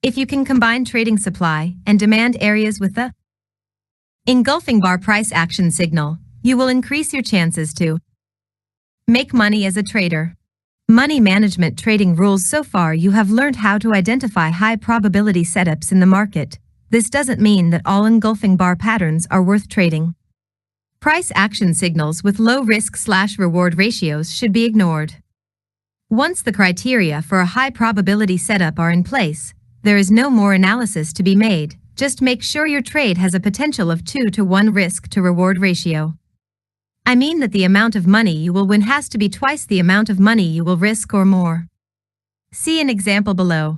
If you can combine trading supply and demand areas with the engulfing bar price action signal, you will increase your chances to make money as a trader. Money management trading rules. So far you have learned how to identify high probability setups in the market. This doesn't mean that all engulfing bar patterns are worth trading. Price action signals with low risk/reward ratios should be ignored. Once the criteria for a high probability setup are in place, there is no more analysis to be made. Just make sure your trade has a potential of 2 to 1 risk-to-reward ratio. I mean that the amount of money you will win has to be twice the amount of money you will risk or more. See an example below.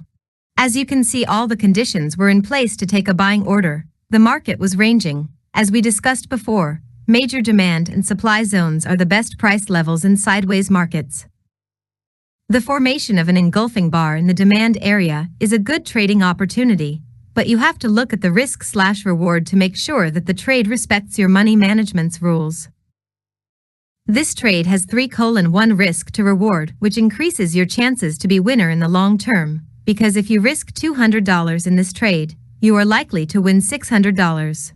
As you can see, all the conditions were in place to take a buying order. The market was ranging. As we discussed before, major demand and supply zones are the best price levels in sideways markets. The formation of an engulfing bar in the demand area is a good trading opportunity, but you have to look at the risk/reward to make sure that the trade respects your money management's rules. This trade has 3:1 risk to reward, which increases your chances to be winner in the long term, because if you risk $200 in this trade, you are likely to win $600.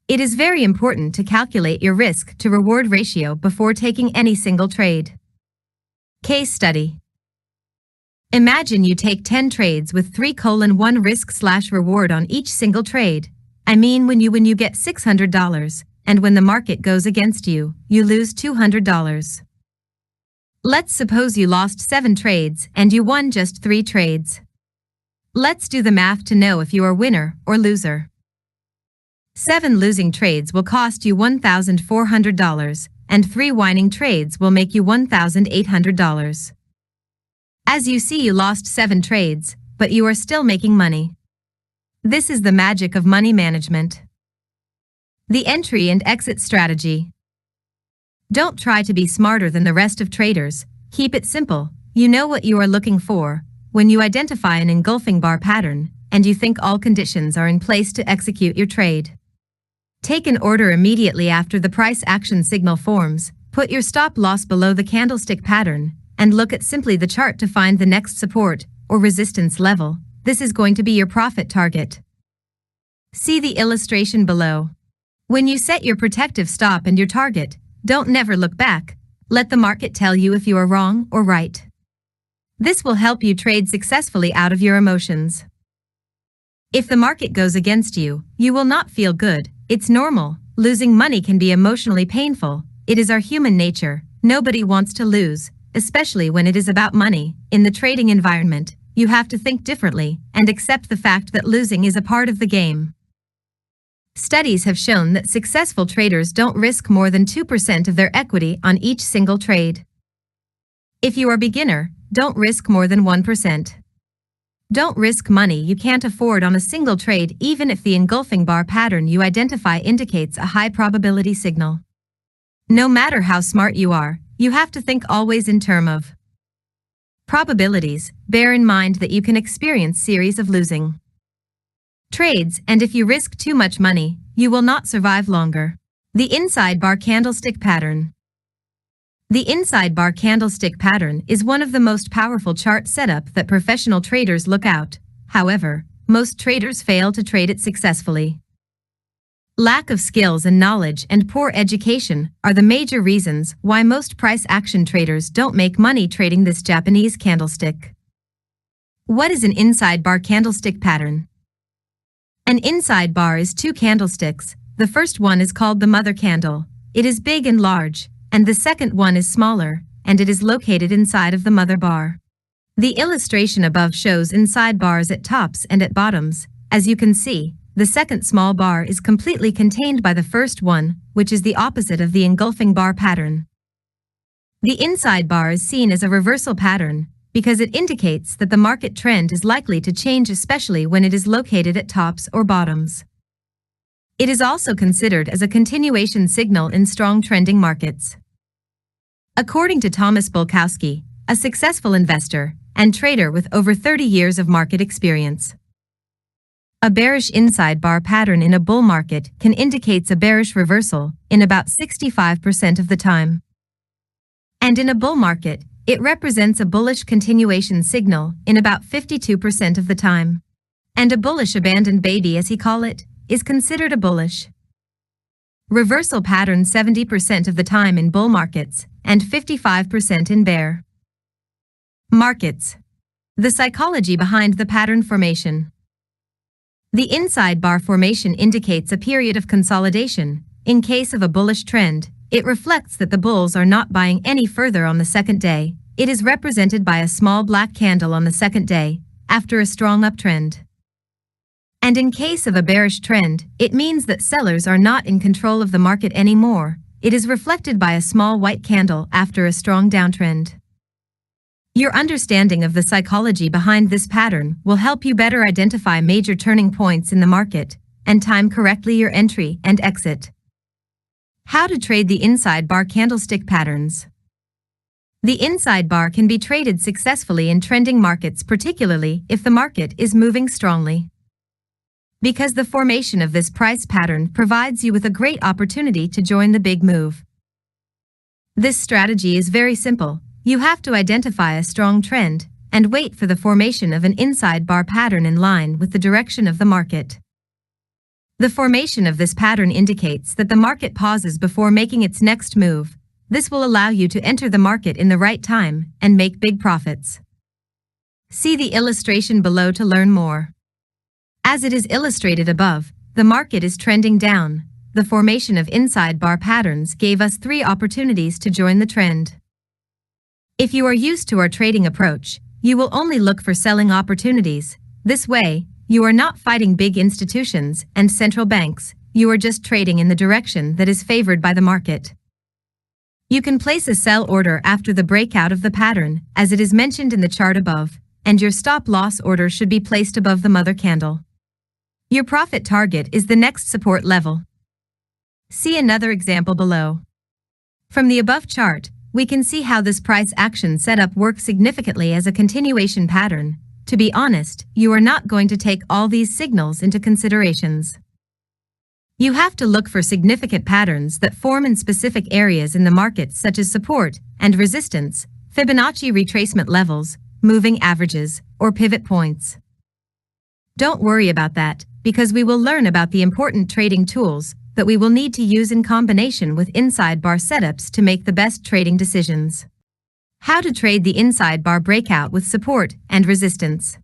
It is very important to calculate your risk to reward ratio before taking any single trade. Case study. Imagine you take 10 trades with 3:1 risk/reward on each single trade. I mean, when you win, you get $600, and when the market goes against you, you lose $200. Let's suppose you lost 7 trades and you won just 3 trades. Let's do the math to know if you are winner or loser. 7 losing trades will cost you $1,400, and 3 winning trades will make you $1,800. As you see, you lost 7 trades, but you are still making money. This is the magic of money management. The entry and exit strategy. Don't try to be smarter than the rest of traders. Keep it simple. You know what you are looking for. When you identify an engulfing bar pattern, and you think all conditions are in place to execute your trade, take an order immediately after the price action signal forms, put your stop loss below the candlestick pattern, and look at simply the chart to find the next support or resistance level. This is going to be your profit target. See the illustration below. When you set your protective stop and your target, don't never look back. Let the market tell you if you are wrong or right. This will help you trade successfully out of your emotions. If the market goes against you, you will not feel good. It's normal. Losing money can be emotionally painful. It is our human nature. Nobody wants to lose, especially when it is about money. In the trading environment, you have to think differently and accept the fact that losing is a part of the game. Studies have shown that successful traders don't risk more than 2% of their equity on each single trade. If you are a beginner, don't risk more than 1%. Don't risk money you can't afford on a single trade, even if the engulfing bar pattern you identify indicates a high probability signal. No matter how smart you are, you have to think always in terms of probabilities. Bear in mind that you can experience series of losing trades, and if you risk too much money, you will not survive longer. The inside bar candlestick pattern. The inside bar candlestick pattern is one of the most powerful chart setup that professional traders look out. However, most traders fail to trade it successfully. Lack of skills and knowledge and poor education are the major reasons why most price action traders don't make money trading this Japanese candlestick. What is an inside bar candlestick pattern? An inside bar is 2 candlesticks. The first one is called the mother candle. It is big and large, and the second one is smaller, and it is located inside of the mother bar. The illustration above shows inside bars at tops and at bottoms. As you can see, the second small bar is completely contained by the first one, which is the opposite of the engulfing bar pattern. The inside bar is seen as a reversal pattern, because it indicates that the market trend is likely to change, especially when it is located at tops or bottoms. It is also considered as a continuation signal in strong trending markets. According to Thomas Bulkowski, a successful investor and trader with over 30 years of market experience, a bearish inside bar pattern in a bull market can indicate a bearish reversal in about 65% of the time. And in a bull market, it represents a bullish continuation signal in about 52% of the time. And a bullish abandoned baby, as he call it, is considered a bullish reversal pattern 70% of the time in bull markets and 55% in bear markets. The psychology behind the pattern formation. The inside bar formation indicates a period of consolidation. In case of a bullish trend, it reflects that the bulls are not buying any further on the second day. It is represented by a small black candle on the second day, after a strong uptrend. And in case of a bearish trend, it means that sellers are not in control of the market anymore. It is reflected by a small white candle after a strong downtrend. Your understanding of the psychology behind this pattern will help you better identify major turning points in the market and time correctly your entry and exit. How to trade the inside bar candlestick patterns. The inside bar can be traded successfully in trending markets, particularly if the market is moving strongly, because the formation of this price pattern provides you with a great opportunity to join the big move. This strategy is very simple. You have to identify a strong trend and wait for the formation of an inside bar pattern in line with the direction of the market. The formation of this pattern indicates that the market pauses before making its next move. This will allow you to enter the market in the right time and make big profits. See the illustration below to learn more. As it is illustrated above, the market is trending down. The formation of inside bar patterns gave us 3 opportunities to join the trend. If you are used to our trading approach, you will only look for selling opportunities. This way, you are not fighting big institutions and central banks, you are just trading in the direction that is favored by the market. You can place a sell order after the breakout of the pattern, as it is mentioned in the chart above, and your stop-loss order should be placed above the mother candle. Your profit target is the next support level. See another example below. From the above chart, we can see how this price action setup works significantly as a continuation pattern. To be honest, you are not going to take all these signals into considerations. You have to look for significant patterns that form in specific areas in the market such as support and resistance, Fibonacci retracement levels, moving averages, or pivot points. Don't worry about that, because we will learn about the important trading tools that we will need to use in combination with inside bar setups to make the best trading decisions. How to trade the inside bar breakout with support and resistance.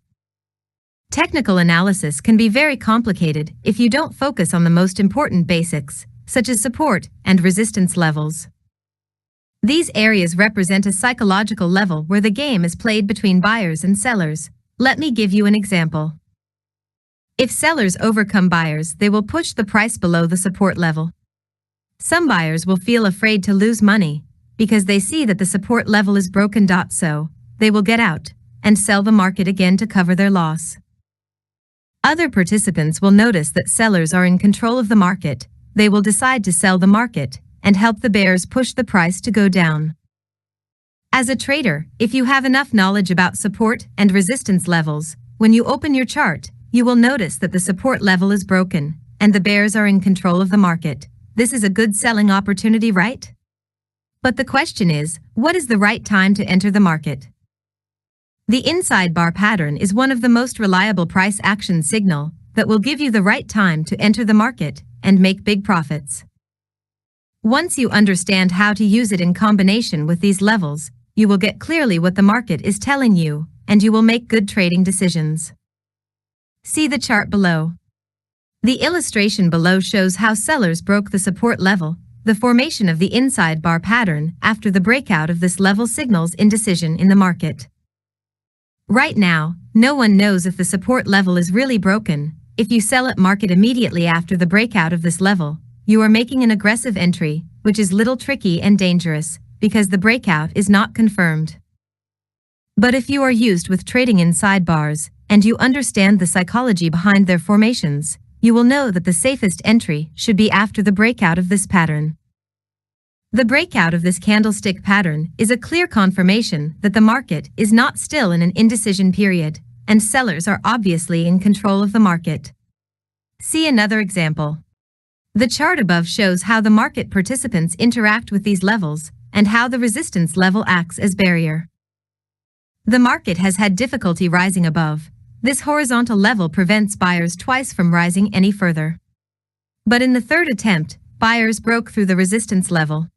Technical analysis can be very complicated if you don't focus on the most important basics, such as support and resistance levels. These areas represent a psychological level where the game is played between buyers and sellers. Let me give you an example. If sellers overcome buyers, they will push the price below the support level. Some buyers will feel afraid to lose money because they see that the support level is broken. So, they will get out and sell the market again to cover their loss. Other participants will notice that sellers are in control of the market. They will decide to sell the market and help the bears push the price to go down. As a trader, if you have enough knowledge about support and resistance levels, when you open your chart, you will notice that the support level is broken and the bears are in control of the market. This is a good selling opportunity, right? But the question is, what is the right time to enter the market? The inside bar pattern is one of the most reliable price action signal that will give you the right time to enter the market and make big profits. Once you understand how to use it in combination with these levels, you will get clearly what the market is telling you, and you will make good trading decisions. See the chart below. The illustration below shows how sellers broke the support level. The formation of the inside bar pattern after the breakout of this level signals indecision in the market. Right now, no one knows if the support level is really broken. If you sell at market immediately after the breakout of this level, you are making an aggressive entry, which is little tricky and dangerous, because the breakout is not confirmed. But if you are used with trading inside bars, and you understand the psychology behind their formations, you will know that the safest entry should be after the breakout of this pattern. The breakout of this candlestick pattern is a clear confirmation that the market is not still in an indecision period, and sellers are obviously in control of the market. See another example. The chart above shows how the market participants interact with these levels, and how the resistance level acts as barrier. The market has had difficulty rising above. This horizontal level prevents buyers twice from rising any further. But in the third attempt, buyers broke through the resistance level.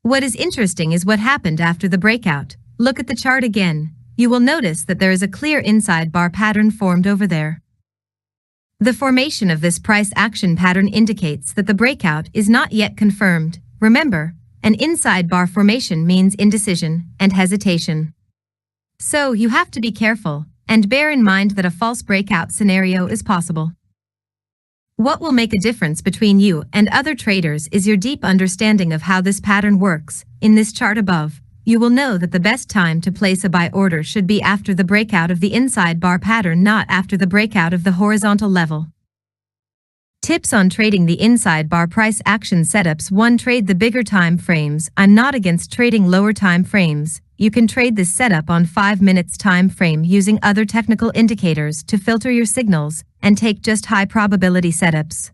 What is interesting is what happened after the breakout. Look at the chart again. You will notice that there is a clear inside bar pattern formed over there. The formation of this price action pattern indicates that the breakout is not yet confirmed. Remember, an inside bar formation means indecision and hesitation. So you have to be careful and bear in mind that a false breakout scenario is possible. What will make a difference between you and other traders is your deep understanding of how this pattern works. In this chart above, you will know that the best time to place a buy order should be after the breakout of the inside bar pattern, not after the breakout of the horizontal level. Tips on trading the inside bar price action setups. 1. Trade the bigger time frames. I'm not against trading lower time frames. You can trade this setup on 5 minutes time frame using other technical indicators to filter your signals and take just high probability setups.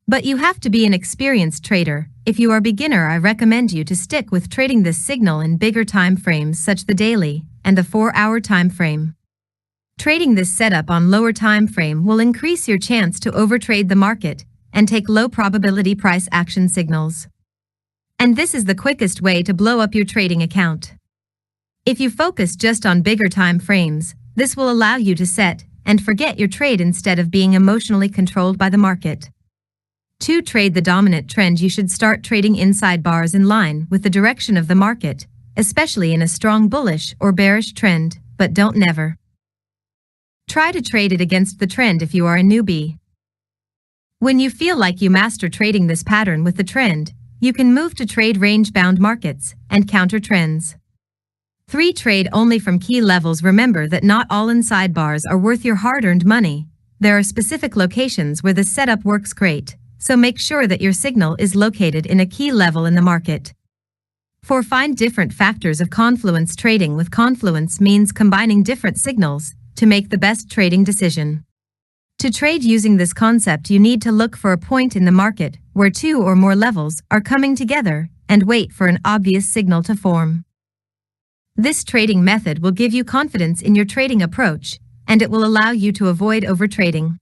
But you have to be an experienced trader. If you are beginner, I recommend you to stick with trading this signal in bigger time frames such the daily and the 4-hour time frame. Trading this setup on lower time frame will increase your chance to overtrade the market and take low probability price action signals. And this is the quickest way to blow up your trading account. If you focus just on bigger time frames, this will allow you to set and forget your trade instead of being emotionally controlled by the market. To trade the dominant trend, you should start trading inside bars in line with the direction of the market, especially in a strong bullish or bearish trend, but don't never try to trade it against the trend if you are a newbie. When you feel like you master trading this pattern with the trend, you can move to trade range-bound markets and counter trends. 3. Trade only from key levels. Remember that not all inside bars are worth your hard-earned money. There are specific locations where the setup works great, so make sure that your signal is located in a key level in the market. 4. Find different factors of confluence. Trading with confluence means combining different signals to make the best trading decision. To trade using this concept, you need to look for a point in the market where two or more levels are coming together and wait for an obvious signal to form. This trading method will give you confidence in your trading approach, and it will allow you to avoid overtrading.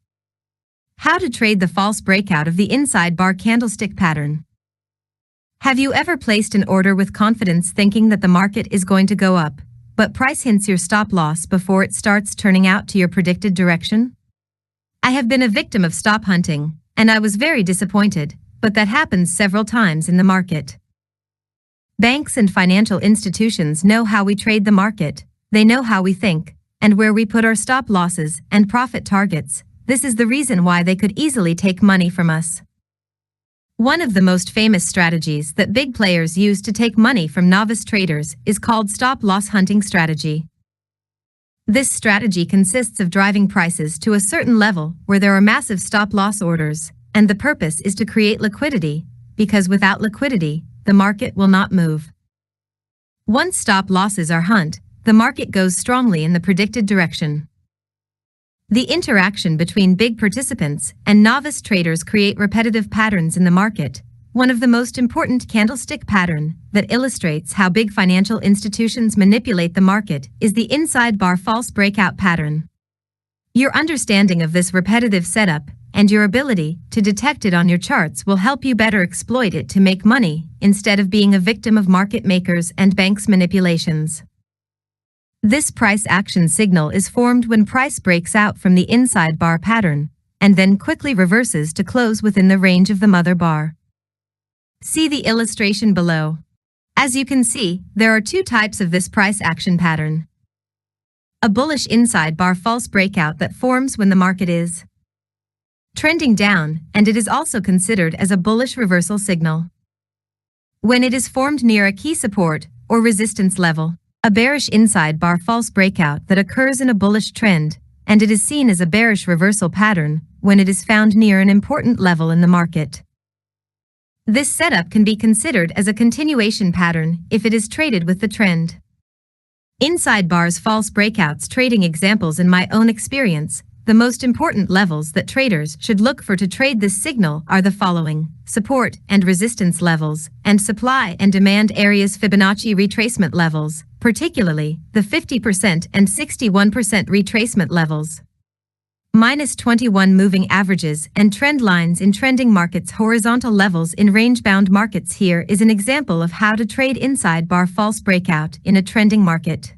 How to trade the false breakout of the inside bar candlestick pattern. Have you ever placed an order with confidence thinking that the market is going to go up, but price hints your stop loss before it starts turning out to your predicted direction? I have been a victim of stop hunting, and I was very disappointed, but that happens several times in the market. Banks and financial institutions know how we trade the market, they know how we think, and where we put our stop losses and profit targets. This is the reason why they could easily take money from us. One of the most famous strategies that big players use to take money from novice traders is called stop loss hunting strategy. This strategy consists of driving prices to a certain level where there are massive stop loss orders, and the purpose is to create liquidity, because without liquidity, the market will not move. Once stop losses are hunt, the market goes strongly in the predicted direction. The interaction between big participants and novice traders create repetitive patterns in the market. One of the most important candlestick pattern that illustrates how big financial institutions manipulate the market is the inside bar false breakout pattern. Your understanding of this repetitive setup and your ability to detect it on your charts will help you better exploit it to make money instead of being a victim of market makers and banks' manipulations. This price action signal is formed when price breaks out from the inside bar pattern and then quickly reverses to close within the range of the mother bar. See the illustration below. As you can see, there are two types of this price action pattern. A bullish inside bar false breakout that forms when the market is trending down, and it is also considered as a bullish reversal signal. When it is formed near a key support or resistance level, a bearish inside bar false breakout that occurs in a bullish trend, and it is seen as a bearish reversal pattern when it is found near an important level in the market. This setup can be considered as a continuation pattern if it is traded with the trend. Inside bars false breakouts trading examples. In my own experience, the most important levels that traders should look for to trade this signal are the following: support and resistance levels, and supply and demand areas. Fibonacci retracement levels, particularly the 50% and 61% retracement levels. -21 moving averages and trend lines in trending markets. Horizontal levels in range-bound markets. Here is an example of how to trade inside bar false breakout in a trending market.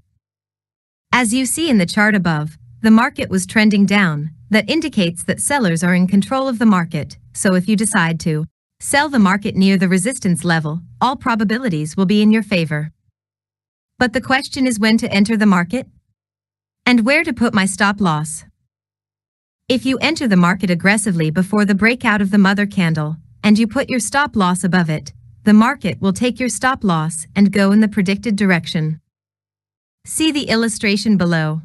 As you see in the chart above, the market was trending down. That indicates that sellers are in control of the market, so if you decide to sell the market near the resistance level, all probabilities will be in your favor. But the question is when to enter the market and where to put my stop loss. If you enter the market aggressively before the breakout of the mother candle, and you put your stop loss above it, the market will take your stop loss and go in the predicted direction. See the illustration below.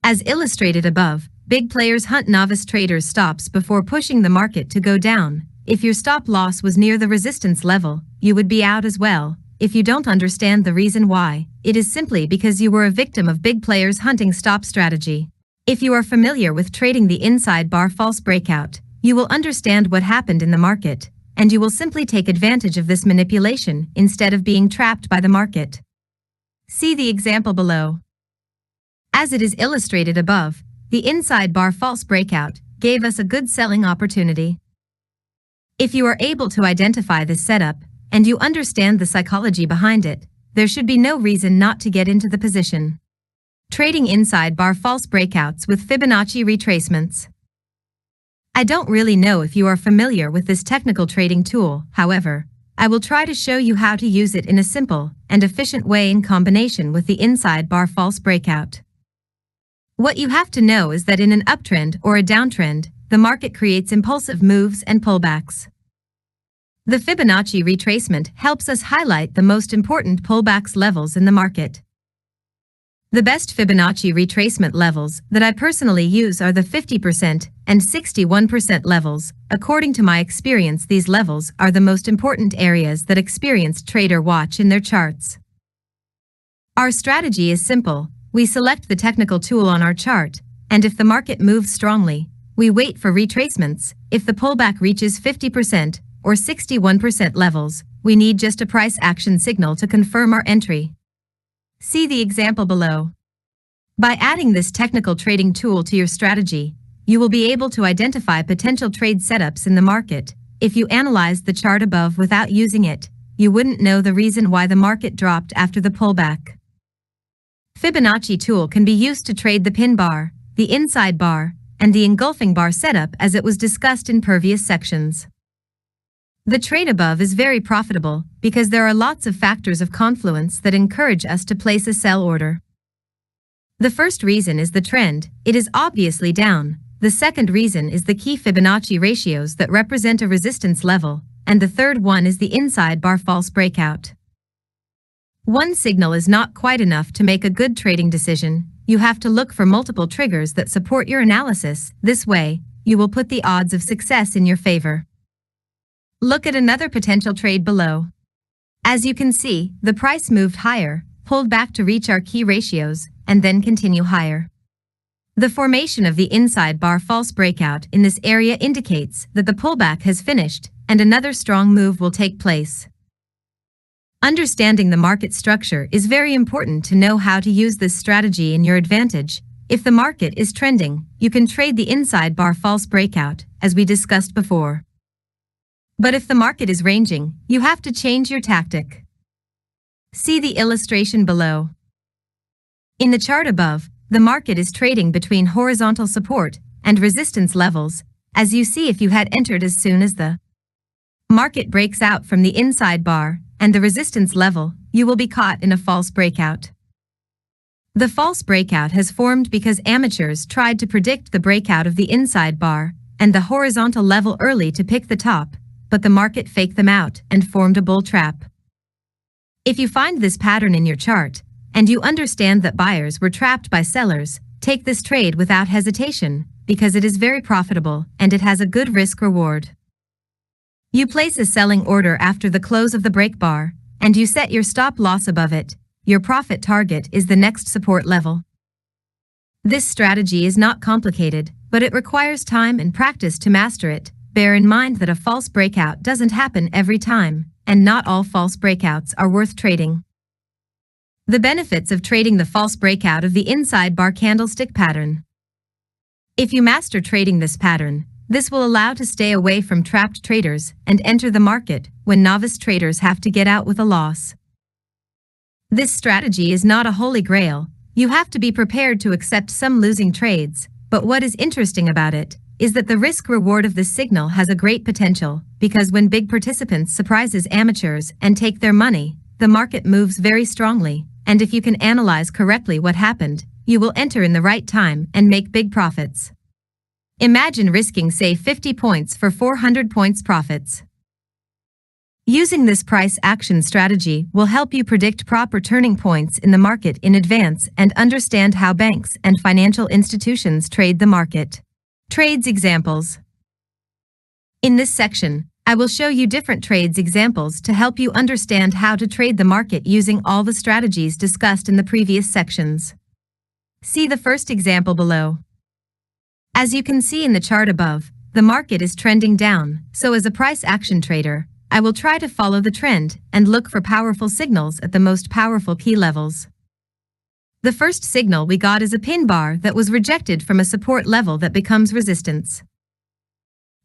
As illustrated above, big players hunt novice traders' stops before pushing the market to go down. If your stop loss was near the resistance level, you would be out as well. If you don't understand the reason why, it is simply because you were a victim of big players' hunting stop strategy. If you are familiar with trading the inside bar false breakout, you will understand what happened in the market, and you will simply take advantage of this manipulation instead of being trapped by the market. See the example below. As it is illustrated above, the inside bar false breakout gave us a good selling opportunity. If you are able to identify this setup, and you understand the psychology behind it, there should be no reason not to get into the position. Trading inside bar false breakouts with Fibonacci retracements. I don't really know if you are familiar with this technical trading tool, however, I will try to show you how to use it in a simple and efficient way in combination with the inside bar false breakout. What you have to know is that in an uptrend or a downtrend, the market creates impulsive moves and pullbacks. The Fibonacci retracement helps us highlight the most important pullbacks levels in the market. The best Fibonacci retracement levels that I personally use are the 50% and 61% levels. According to my experience, these levels are the most important areas that experienced traders watch in their charts. Our strategy is simple. We select the technical tool on our chart, and if the market moves strongly, we wait for retracements. If the pullback reaches 50% or 61% levels, we need just a price action signal to confirm our entry. See the example below. By adding this technical trading tool to your strategy, you will be able to identify potential trade setups in the market. If you analyze the chart above without using it, you wouldn't know the reason why the market dropped after the pullback. Fibonacci tool can be used to trade the pin bar, the inside bar, and the engulfing bar setup as it was discussed in previous sections. The trade above is very profitable because there are lots of factors of confluence that encourage us to place a sell order. The first reason is the trend, it is obviously down. The second reason is the key Fibonacci ratios that represent a resistance level, and the third one is the inside bar false breakout. One signal is not quite enough to make a good trading decision. You have to look for multiple triggers that support your analysis. This way, you will put the odds of success in your favor. Look at another potential trade below. As you can see, the price moved higher, pulled back to reach our key ratios, and then continue higher. The formation of the inside bar false breakout in this area indicates that the pullback has finished, and another strong move will take place. Understanding the market structure is very important to know how to use this strategy in your advantage. If the market is trending, you can trade the inside bar false breakout, as we discussed before. But if the market is ranging, you have to change your tactic. See the illustration below. In the chart above, the market is trading between horizontal support and resistance levels, as you see if you had entered as soon as the market breaks out from the inside bar and the resistance level, you will be caught in a false breakout. The false breakout has formed because amateurs tried to predict the breakout of the inside bar and the horizontal level early to pick the top, but the market faked them out and formed a bull trap. If you find this pattern in your chart, and you understand that buyers were trapped by sellers, take this trade without hesitation, because it is very profitable and it has a good risk reward. You place a selling order after the close of the break bar, and you set your stop loss above it. Your profit target is the next support level. This strategy is not complicated, but it requires time and practice to master it. Bear in mind that a false breakout doesn't happen every time, and not all false breakouts are worth trading. The benefits of trading the false breakout of the inside bar candlestick pattern. If you master trading this pattern, this will allow to stay away from trapped traders and enter the market when novice traders have to get out with a loss. This strategy is not a holy grail. You have to be prepared to accept some losing trades, but what is interesting about it is that the risk-reward of this signal has a great potential, because when big participants surprises amateurs and take their money, the market moves very strongly, and if you can analyze correctly what happened, you will enter in the right time and make big profits. Imagine risking, say, 50 points for 400 points profits. Using this price action strategy will help you predict proper turning points in the market in advance and understand how banks and financial institutions trade the market. Trades examples. In this section, I will show you different trades examples to help you understand how to trade the market using all the strategies discussed in the previous sections. See the first example below. As you can see in the chart above, the market is trending down, so as a price action trader, I will try to follow the trend and look for powerful signals at the most powerful key levels. The first signal we got is a pin bar that was rejected from a support level that becomes resistance.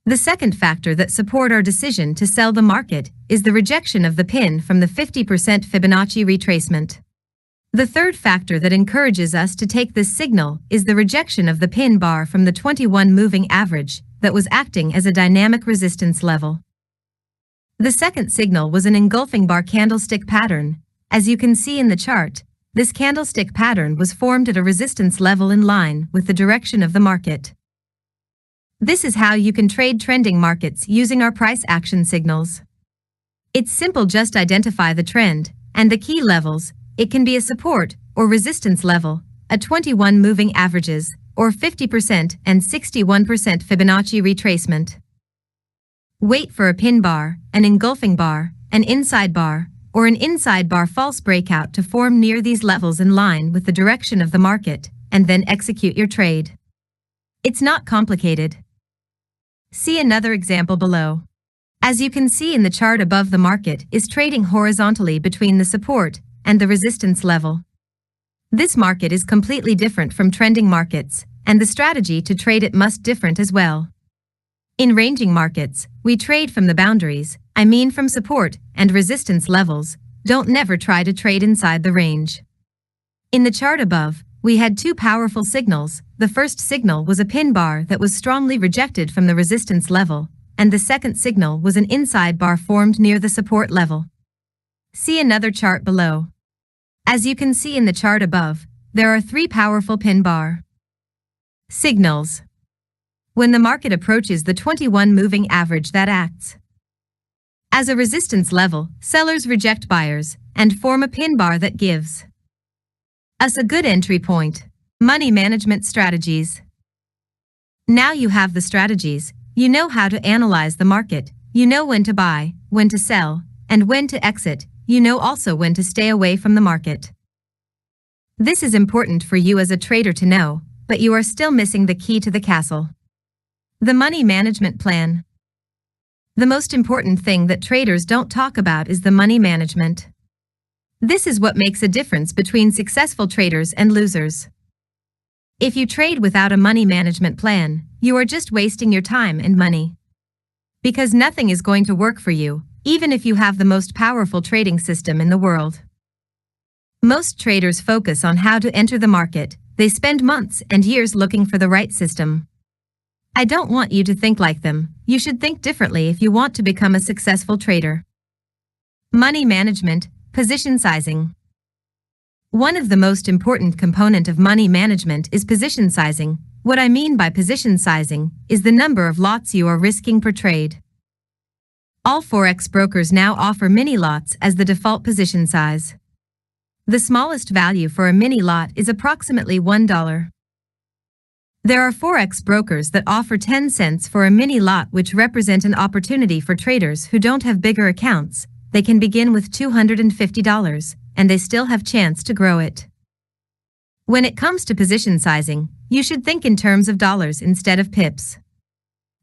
The second factor that support our decision to sell the market is the rejection of the pin from the 50% Fibonacci retracement. The third factor that encourages us to take this signal is the rejection of the pin bar from the 21 moving average that was acting as a dynamic resistance level. The second signal was an engulfing bar candlestick pattern. As you can see in the chart, this candlestick pattern was formed at a resistance level in line with the direction of the market. This is how you can trade trending markets using our price action signals. It's simple, just identify the trend and the key levels. It can be a support or resistance level, a 21 moving averages, or 50% and 61% Fibonacci retracement. Wait for a pin bar, an engulfing bar, an inside bar, or an inside bar false breakout to form near these levels in line with the direction of the market, and then execute your trade. It's not complicated. See another example below. As you can see in the chart above, the market is trading horizontally between the support and the resistance level. This market is completely different from trending markets, and the strategy to trade it must different as well. In ranging markets, we trade from the boundaries, from support and resistance levels. Don't never try to trade inside the range. In the chart above, we had two powerful signals. The first signal was a pin bar that was strongly rejected from the resistance level, and the second signal was an inside bar formed near the support level. See another chart below. As you can see in the chart above, there are three powerful pin bar signals. When the market approaches the 21 moving average that acts as a resistance level, sellers reject buyers and form a pin bar that gives us a good entry point. Money management strategies. Now you have the strategies, you know how to analyze the market, you know when to buy, when to sell, and when to exit. You know also when to stay away from the market. This is important for you as a trader to know, but you are still missing the key to the castle. The money management plan. The most important thing that traders don't talk about is the money management. This is what makes a difference between successful traders and losers. If you trade without a money management plan, you are just wasting your time and money. Because nothing is going to work for you, even if you have the most powerful trading system in the world. Most traders focus on how to enter the market. They spend months and years looking for the right system. I don't want you to think like them. You should think differently if you want to become a successful trader. Money management, position sizing. One of the most important component of money management is position sizing. What I mean by position sizing is the number of lots you are risking per trade. All Forex brokers now offer mini lots as the default position size. The smallest value for a mini lot is approximately $1. There are Forex brokers that offer 10 cents for a mini lot, which represent an opportunity for traders who don't have bigger accounts. They can begin with $250, and they still have chance to grow it. When it comes to position sizing, you should think in terms of dollars instead of pips.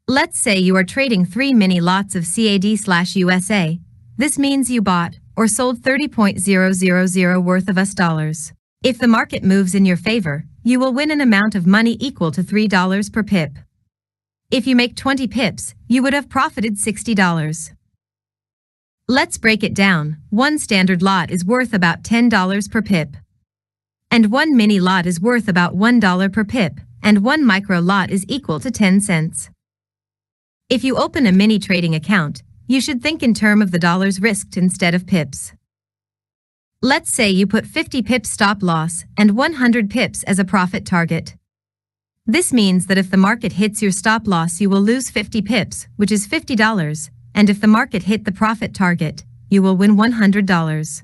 Let's say you are trading 3 mini lots of CAD/USA. This means you bought or sold 30.000 worth of US dollars. If the market moves in your favor, you will win an amount of money equal to $3 per pip. If you make 20 pips, you would have profited $60. Let's break it down. One standard lot is worth about $10 per pip. And one mini lot is worth about $1 per pip, and one micro lot is equal to 10 cents. If you open a mini trading account, you should think in terms of the dollars risked instead of pips. Let's say you put 50 pips stop loss and 100 pips as a profit target. This means that if the market hits your stop loss, you will lose 50 pips, which is $50, and if the market hit the profit target, you will win $100.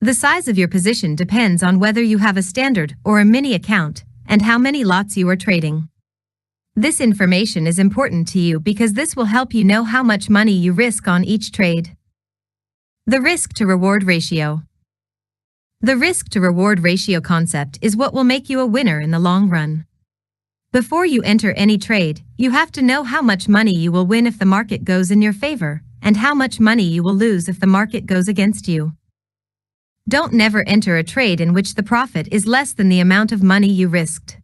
The size of your position depends on whether you have a standard or a mini account, and how many lots you are trading. This information is important to you because this will help you know how much money you risk on each trade. The risk-to-reward ratio. The risk-to-reward ratio concept is what will make you a winner in the long run. Before you enter any trade, you have to know how much money you will win if the market goes in your favor, and how much money you will lose if the market goes against you. Don't never enter a trade in which the profit is less than the amount of money you risked.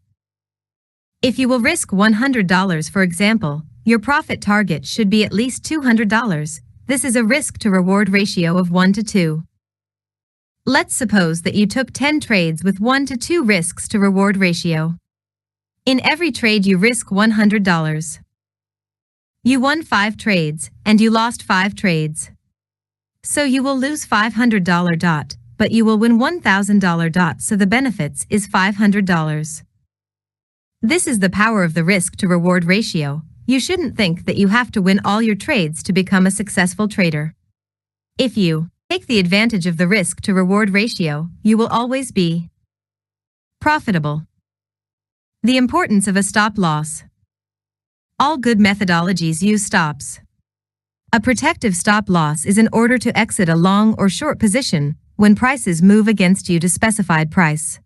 If you will risk $100, for example, your profit target should be at least $200. This is a risk-to-reward ratio of 1 to 2. Let's suppose that you took 10 trades with 1 to 2 risks-to-reward ratio. In every trade you risk $100. You won 5 trades, and you lost 5 trades. So you will lose $500, but you will win $1,000, so the benefits is $500. This is the power of the risk-to-reward ratio. You shouldn't think that you have to win all your trades to become a successful trader. If you take the advantage of the risk-to-reward ratio, you will always be profitable. The importance of a stop loss. All good methodologies use stops. A protective stop loss is in order to exit a long or short position when prices move against you to specified price.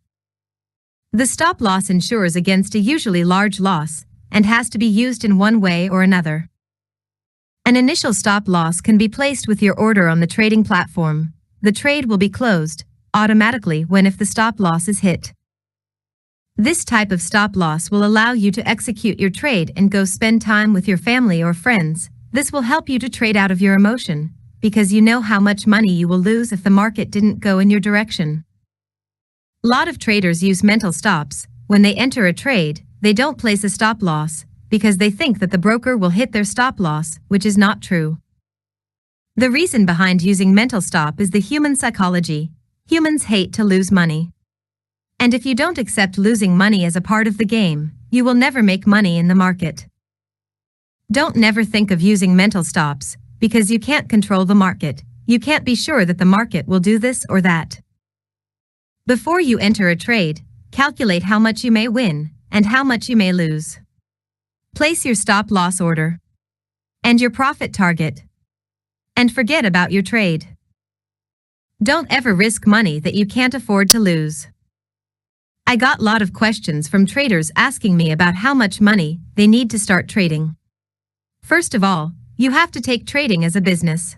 The stop loss ensures against a usually large loss and has to be used in one way or another. An initial stop loss can be placed with your order on the trading platform. The trade will be closed automatically if the stop loss is hit. This type of stop loss will allow you to execute your trade and go spend time with your family or friends. This will help you to trade out of your emotion, because you know how much money you will lose if the market didn't go in your direction. A lot of traders use mental stops. When they enter a trade, they don't place a stop loss, because they think that the broker will hit their stop loss, which is not true. The reason behind using mental stop is the human psychology. Humans hate to lose money. And if you don't accept losing money as a part of the game, you will never make money in the market. Don't never think of using mental stops, because you can't control the market. You can't be sure that the market will do this or that. Before you enter a trade, calculate how much you may win and how much you may lose. Place your stop loss order and your profit target, and forget about your trade. Don't ever risk money that you can't afford to lose. I got a lot of questions from traders asking me about how much money they need to start trading. First of all, you have to take trading as a business.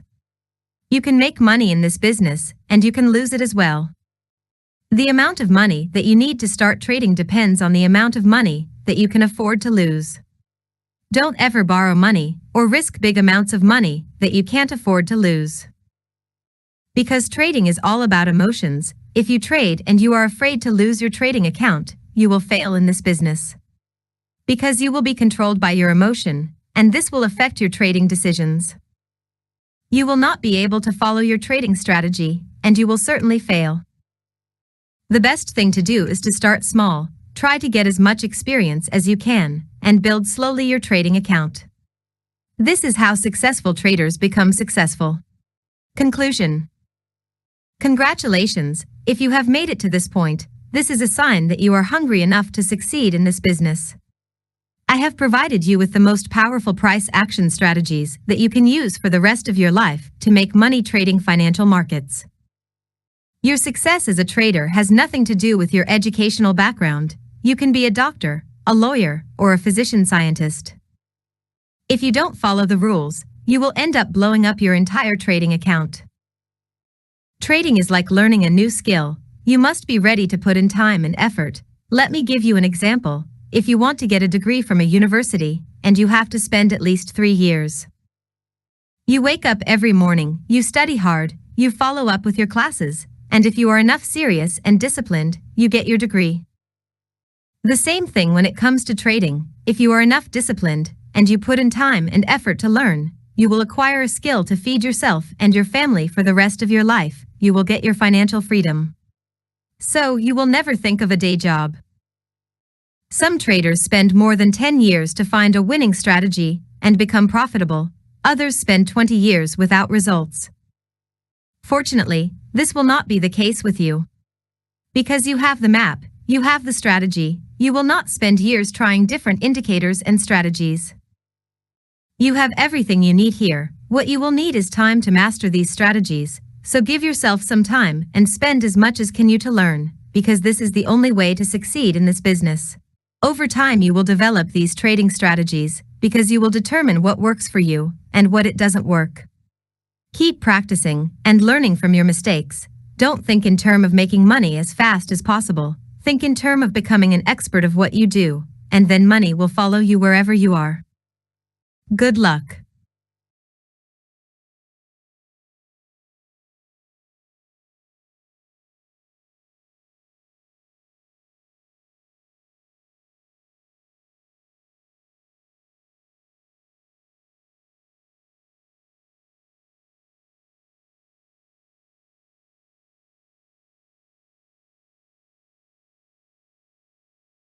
You can make money in this business, and you can lose it as well. The amount of money that you need to start trading depends on the amount of money that you can afford to lose. Don't ever borrow money or risk big amounts of money that you can't afford to lose. Because trading is all about emotions, if you trade and you are afraid to lose your trading account, you will fail in this business. Because you will be controlled by your emotion, and this will affect your trading decisions. You will not be able to follow your trading strategy, and you will certainly fail. The best thing to do is to start small, try to get as much experience as you can, and build slowly your trading account. This is how successful traders become successful. Conclusion. Congratulations, if you have made it to this point, this is a sign that you are hungry enough to succeed in this business. I have provided you with the most powerful price action strategies that you can use for the rest of your life to make money trading financial markets. Your success as a trader has nothing to do with your educational background. You can be a doctor, a lawyer, or a physician scientist. If you don't follow the rules, you will end up blowing up your entire trading account. Trading is like learning a new skill. You must be ready to put in time and effort. Let me give you an example. If you want to get a degree from a university, and you have to spend at least 3 years. You wake up every morning, you study hard, you follow up with your classes, and if you are enough serious and disciplined, you get your degree. The same thing when it comes to trading. If you are enough disciplined, and you put in time and effort to learn, you will acquire a skill to feed yourself and your family for the rest of your life. You will get your financial freedom. So you will never think of a day job. Some traders spend more than 10 years to find a winning strategy and become profitable. Others spend 20 years without results. Fortunately, this will not be the case with you. Because you have the map, you have the strategy, you will not spend years trying different indicators and strategies. You have everything you need here. What you will need is time to master these strategies. So give yourself some time and spend as much as can you to learn, because this is the only way to succeed in this business. Over time you will develop these trading strategies, because you will determine what works for you and what it doesn't work. Keep practicing and learning from your mistakes. Don't think in terms of making money as fast as possible. Think in terms of becoming an expert of what you do, and then money will follow you wherever you are. Good luck.